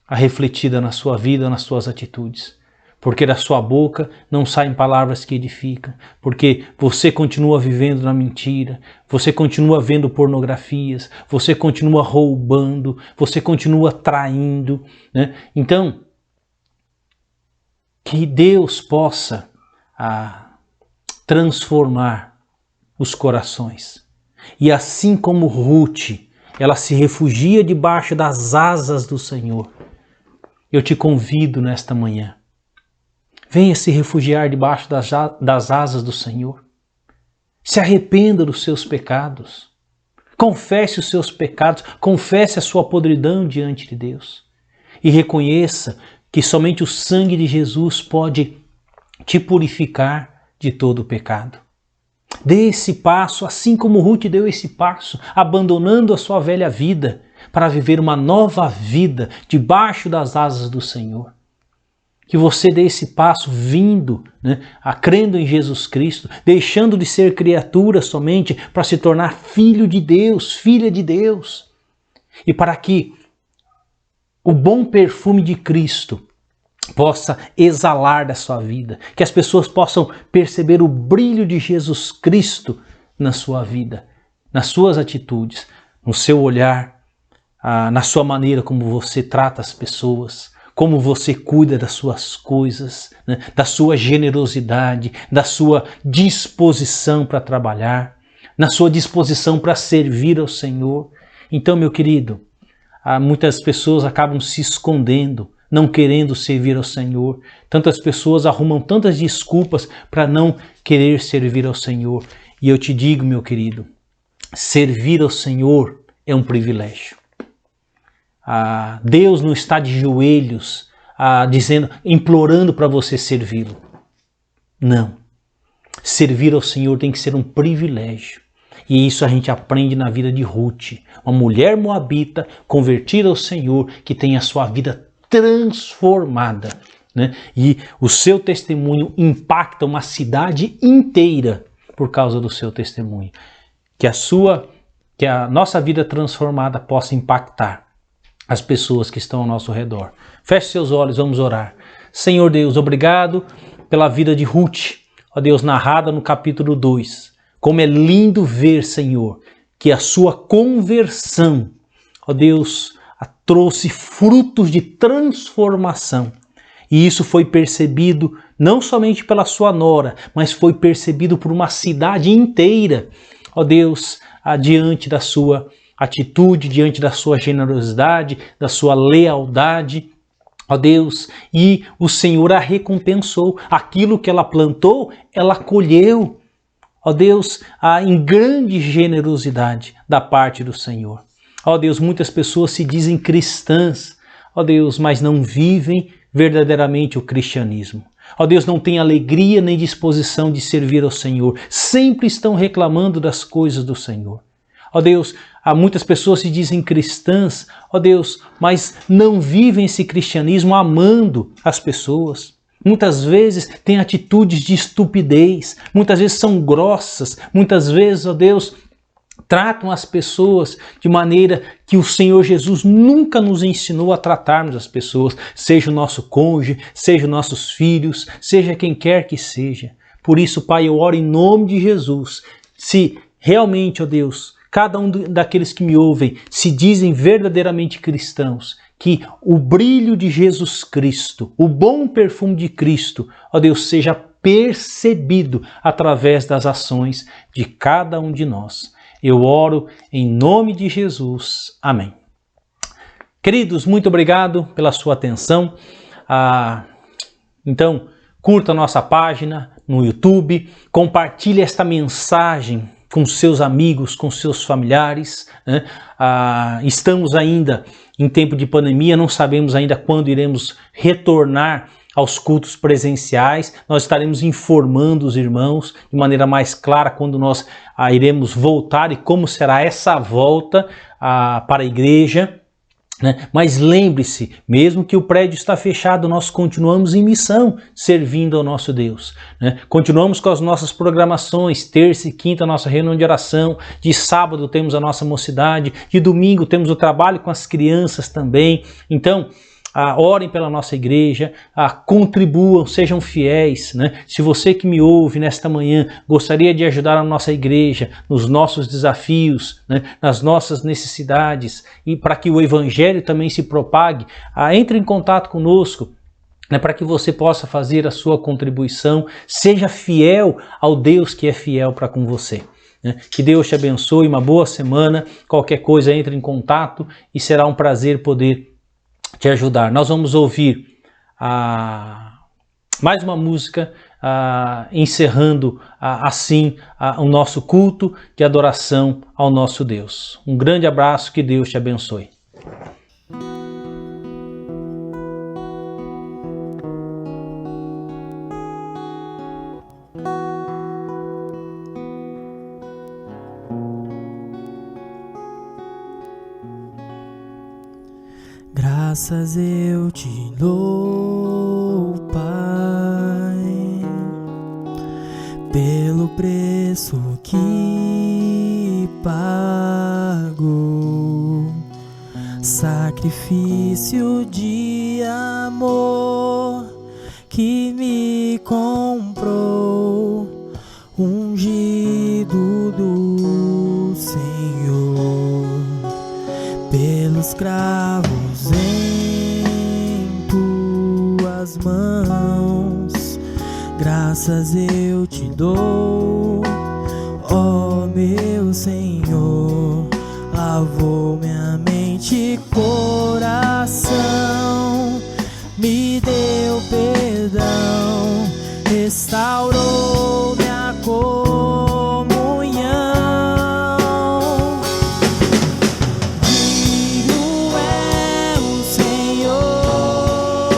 refletida na sua vida, nas suas atitudes? Porque da sua boca não saem palavras que edificam, porque você continua vivendo na mentira, você continua vendo pornografias, você continua roubando, você continua traindo, né? Então, que Deus possa transformar os corações. E assim como Ruth, ela se refugia debaixo das asas do Senhor, eu te convido nesta manhã, venha se refugiar debaixo das asas do Senhor. Se arrependa dos seus pecados. Confesse os seus pecados. Confesse a sua podridão diante de Deus. E reconheça que somente o sangue de Jesus pode te purificar de todo o pecado. Dê esse passo, assim como Ruth deu esse passo, abandonando a sua velha vida para viver uma nova vida debaixo das asas do Senhor. Que você dê esse passo vindo, crendo em Jesus Cristo, deixando de ser criatura somente para se tornar filho de Deus, filha de Deus. E para que o bom perfume de Cristo possa exalar da sua vida, que as pessoas possam perceber o brilho de Jesus Cristo na sua vida, nas suas atitudes, no seu olhar, na sua maneira como você trata as pessoas, como você cuida das suas coisas, da sua generosidade, da sua disposição para trabalhar, na sua disposição para servir ao Senhor. Então, meu querido, muitas pessoas acabam se escondendo, não querendo servir ao Senhor. Tantas pessoas arrumam tantas desculpas para não querer servir ao Senhor. E eu te digo, meu querido, servir ao Senhor é um privilégio. Deus não está de joelhos, implorando para você servi-lo. Não. Servir ao Senhor tem que ser um privilégio. E isso a gente aprende na vida de Ruth, uma mulher moabita convertida ao Senhor, que tem a sua vida transformada, E o seu testemunho impacta uma cidade inteira por causa do seu testemunho. Que a nossa vida transformada possa impactar as pessoas que estão ao nosso redor. Feche seus olhos, vamos orar. Senhor Deus, obrigado pela vida de Ruth, ó Deus, narrada no capítulo 2. Como é lindo ver, Senhor, que a sua conversão, ó Deus, trouxe frutos de transformação. E isso foi percebido não somente pela sua nora, mas foi percebido por uma cidade inteira, ó Deus, diante da sua atitude, diante da sua generosidade, da sua lealdade, ó Deus, e o Senhor a recompensou. Aquilo que ela plantou, ela colheu, ó Deus, em grande generosidade da parte do Senhor. Ó Deus, muitas pessoas se dizem cristãs, ó Deus, mas não vivem verdadeiramente o cristianismo. Ó Deus, não têm alegria nem disposição de servir ao Senhor. Sempre estão reclamando das coisas do Senhor. Ó Deus, muitas pessoas se dizem cristãs, ó Deus, mas não vivem esse cristianismo amando as pessoas. Muitas vezes têm atitudes de estupidez, muitas vezes são grossas, muitas vezes, ó Deus, tratam as pessoas de maneira que o Senhor Jesus nunca nos ensinou a tratarmos as pessoas, seja o nosso cônjuge, seja os nossos filhos, seja quem quer que seja. Por isso, Pai, eu oro em nome de Jesus. Se realmente, ó Deus, cada um daqueles que me ouvem se dizem verdadeiramente cristãos, que o brilho de Jesus Cristo, o bom perfume de Cristo, ó Deus, seja percebido através das ações de cada um de nós. Eu oro em nome de Jesus. Amém. Queridos, muito obrigado pela sua atenção. Então, curta a nossa página no YouTube, compartilhe esta mensagem com seus amigos, com seus familiares, né? Estamos ainda em tempo de pandemia, não sabemos ainda quando iremos retornar aos cultos presenciais. Nós estaremos informando os irmãos de maneira mais clara quando nós iremos voltar e como será essa volta para a igreja. Mas lembre-se, mesmo que o prédio está fechado, nós continuamos em missão, servindo ao nosso Deus. Continuamos com as nossas programações, terça e quinta a nossa reunião de oração, de sábado temos a nossa mocidade, de domingo temos o trabalho com as crianças também. Então, orem pela nossa igreja, contribuam, sejam fiéis. Se você que me ouve nesta manhã gostaria de ajudar a nossa igreja nos nossos desafios, nas nossas necessidades e para que o evangelho também se propague, entre em contato conosco, para que você possa fazer a sua contribuição. Seja fiel ao Deus que é fiel para com você. Que Deus te abençoe, uma boa semana. Qualquer coisa, entre em contato e será um prazer poder te ajudar. Nós vamos ouvir mais uma música, encerrando assim o nosso culto de adoração ao nosso Deus. Um grande abraço, que Deus te abençoe. Graças eu te dou, Pai, pelo preço que pago, sacrifício de amor que me comprou, ungido do Senhor, pelos cravos em tuas mãos. Graças eu te dou, ó meu Senhor. Lavou minha mente e coração, me deu perdão, restaurou minha comunhão. Digno é o Senhor,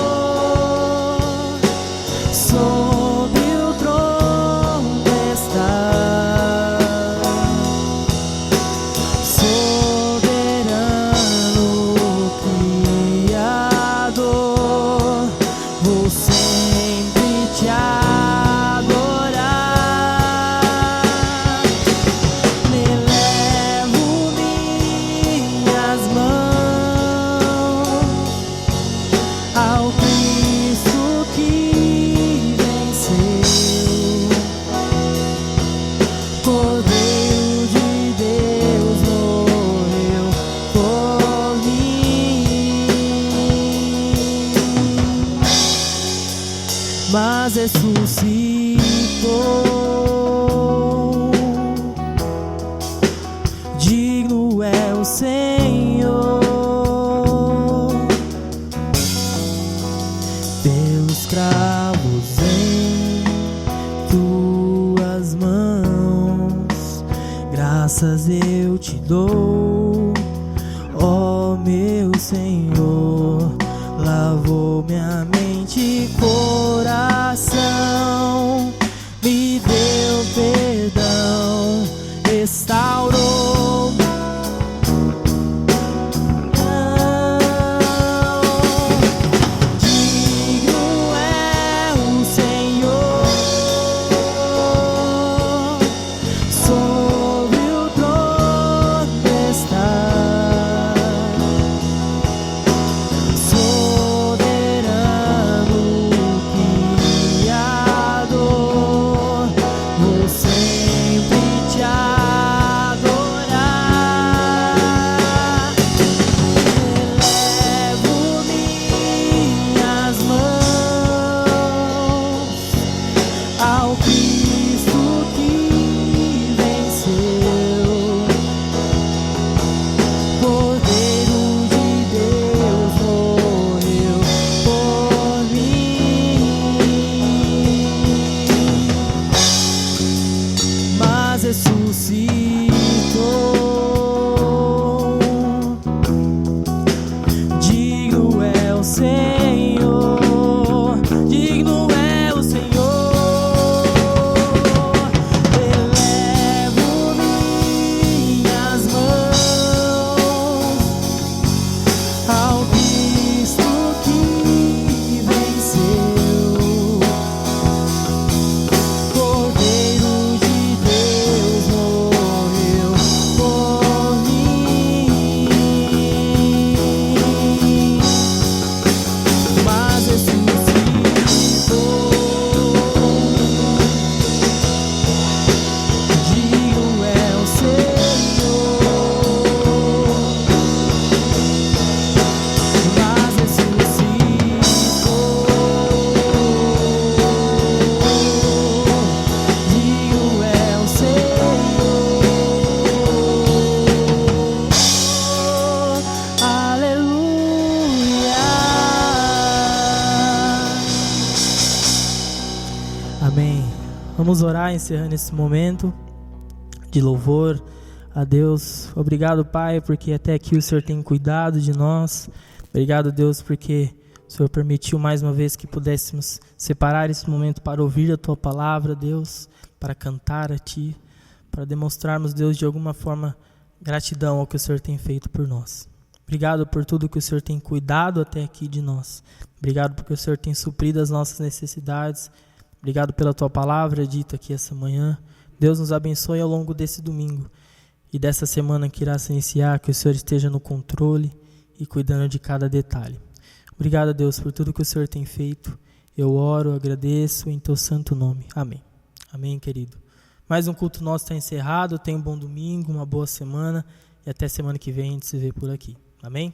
sob o trono está, soberano Criador, vou sempre te adorar. Elevo minhas mãos ao Cristo que venceu, Cordeiro de Deus morreu por mim, mas ressuscitou. Digno é o Senhor, pelos cravos em tuas mãos. Graças eu te dou, ó meu Senhor. Lavou minha mente e coração, me deu perdão, restaurou. Digno é o Senhor, sobre o trono Amém. Vamos orar encerrando esse momento de louvor a Deus. Obrigado, Pai, porque até aqui o Senhor tem cuidado de nós. Obrigado, Deus, porque o Senhor permitiu mais uma vez que pudéssemos separar esse momento para ouvir a Tua palavra, Deus, para cantar a Ti, para demonstrarmos, Deus, de alguma forma, gratidão ao que o Senhor tem feito por nós. Obrigado por tudo que o Senhor tem cuidado até aqui de nós. Obrigado porque o Senhor tem suprido as nossas necessidades. Obrigado pela Tua palavra dita aqui essa manhã. Deus nos abençoe ao longo desse domingo e dessa semana que irá se iniciar, que o Senhor esteja no controle e cuidando de cada detalhe. Obrigado, Deus, por tudo que o Senhor tem feito. Eu oro, agradeço em Teu santo nome. Amém. Amém, querido. Mais um culto nosso está encerrado. Tenha um bom domingo, uma boa semana e até semana que vem a gente se vê por aqui. Amém?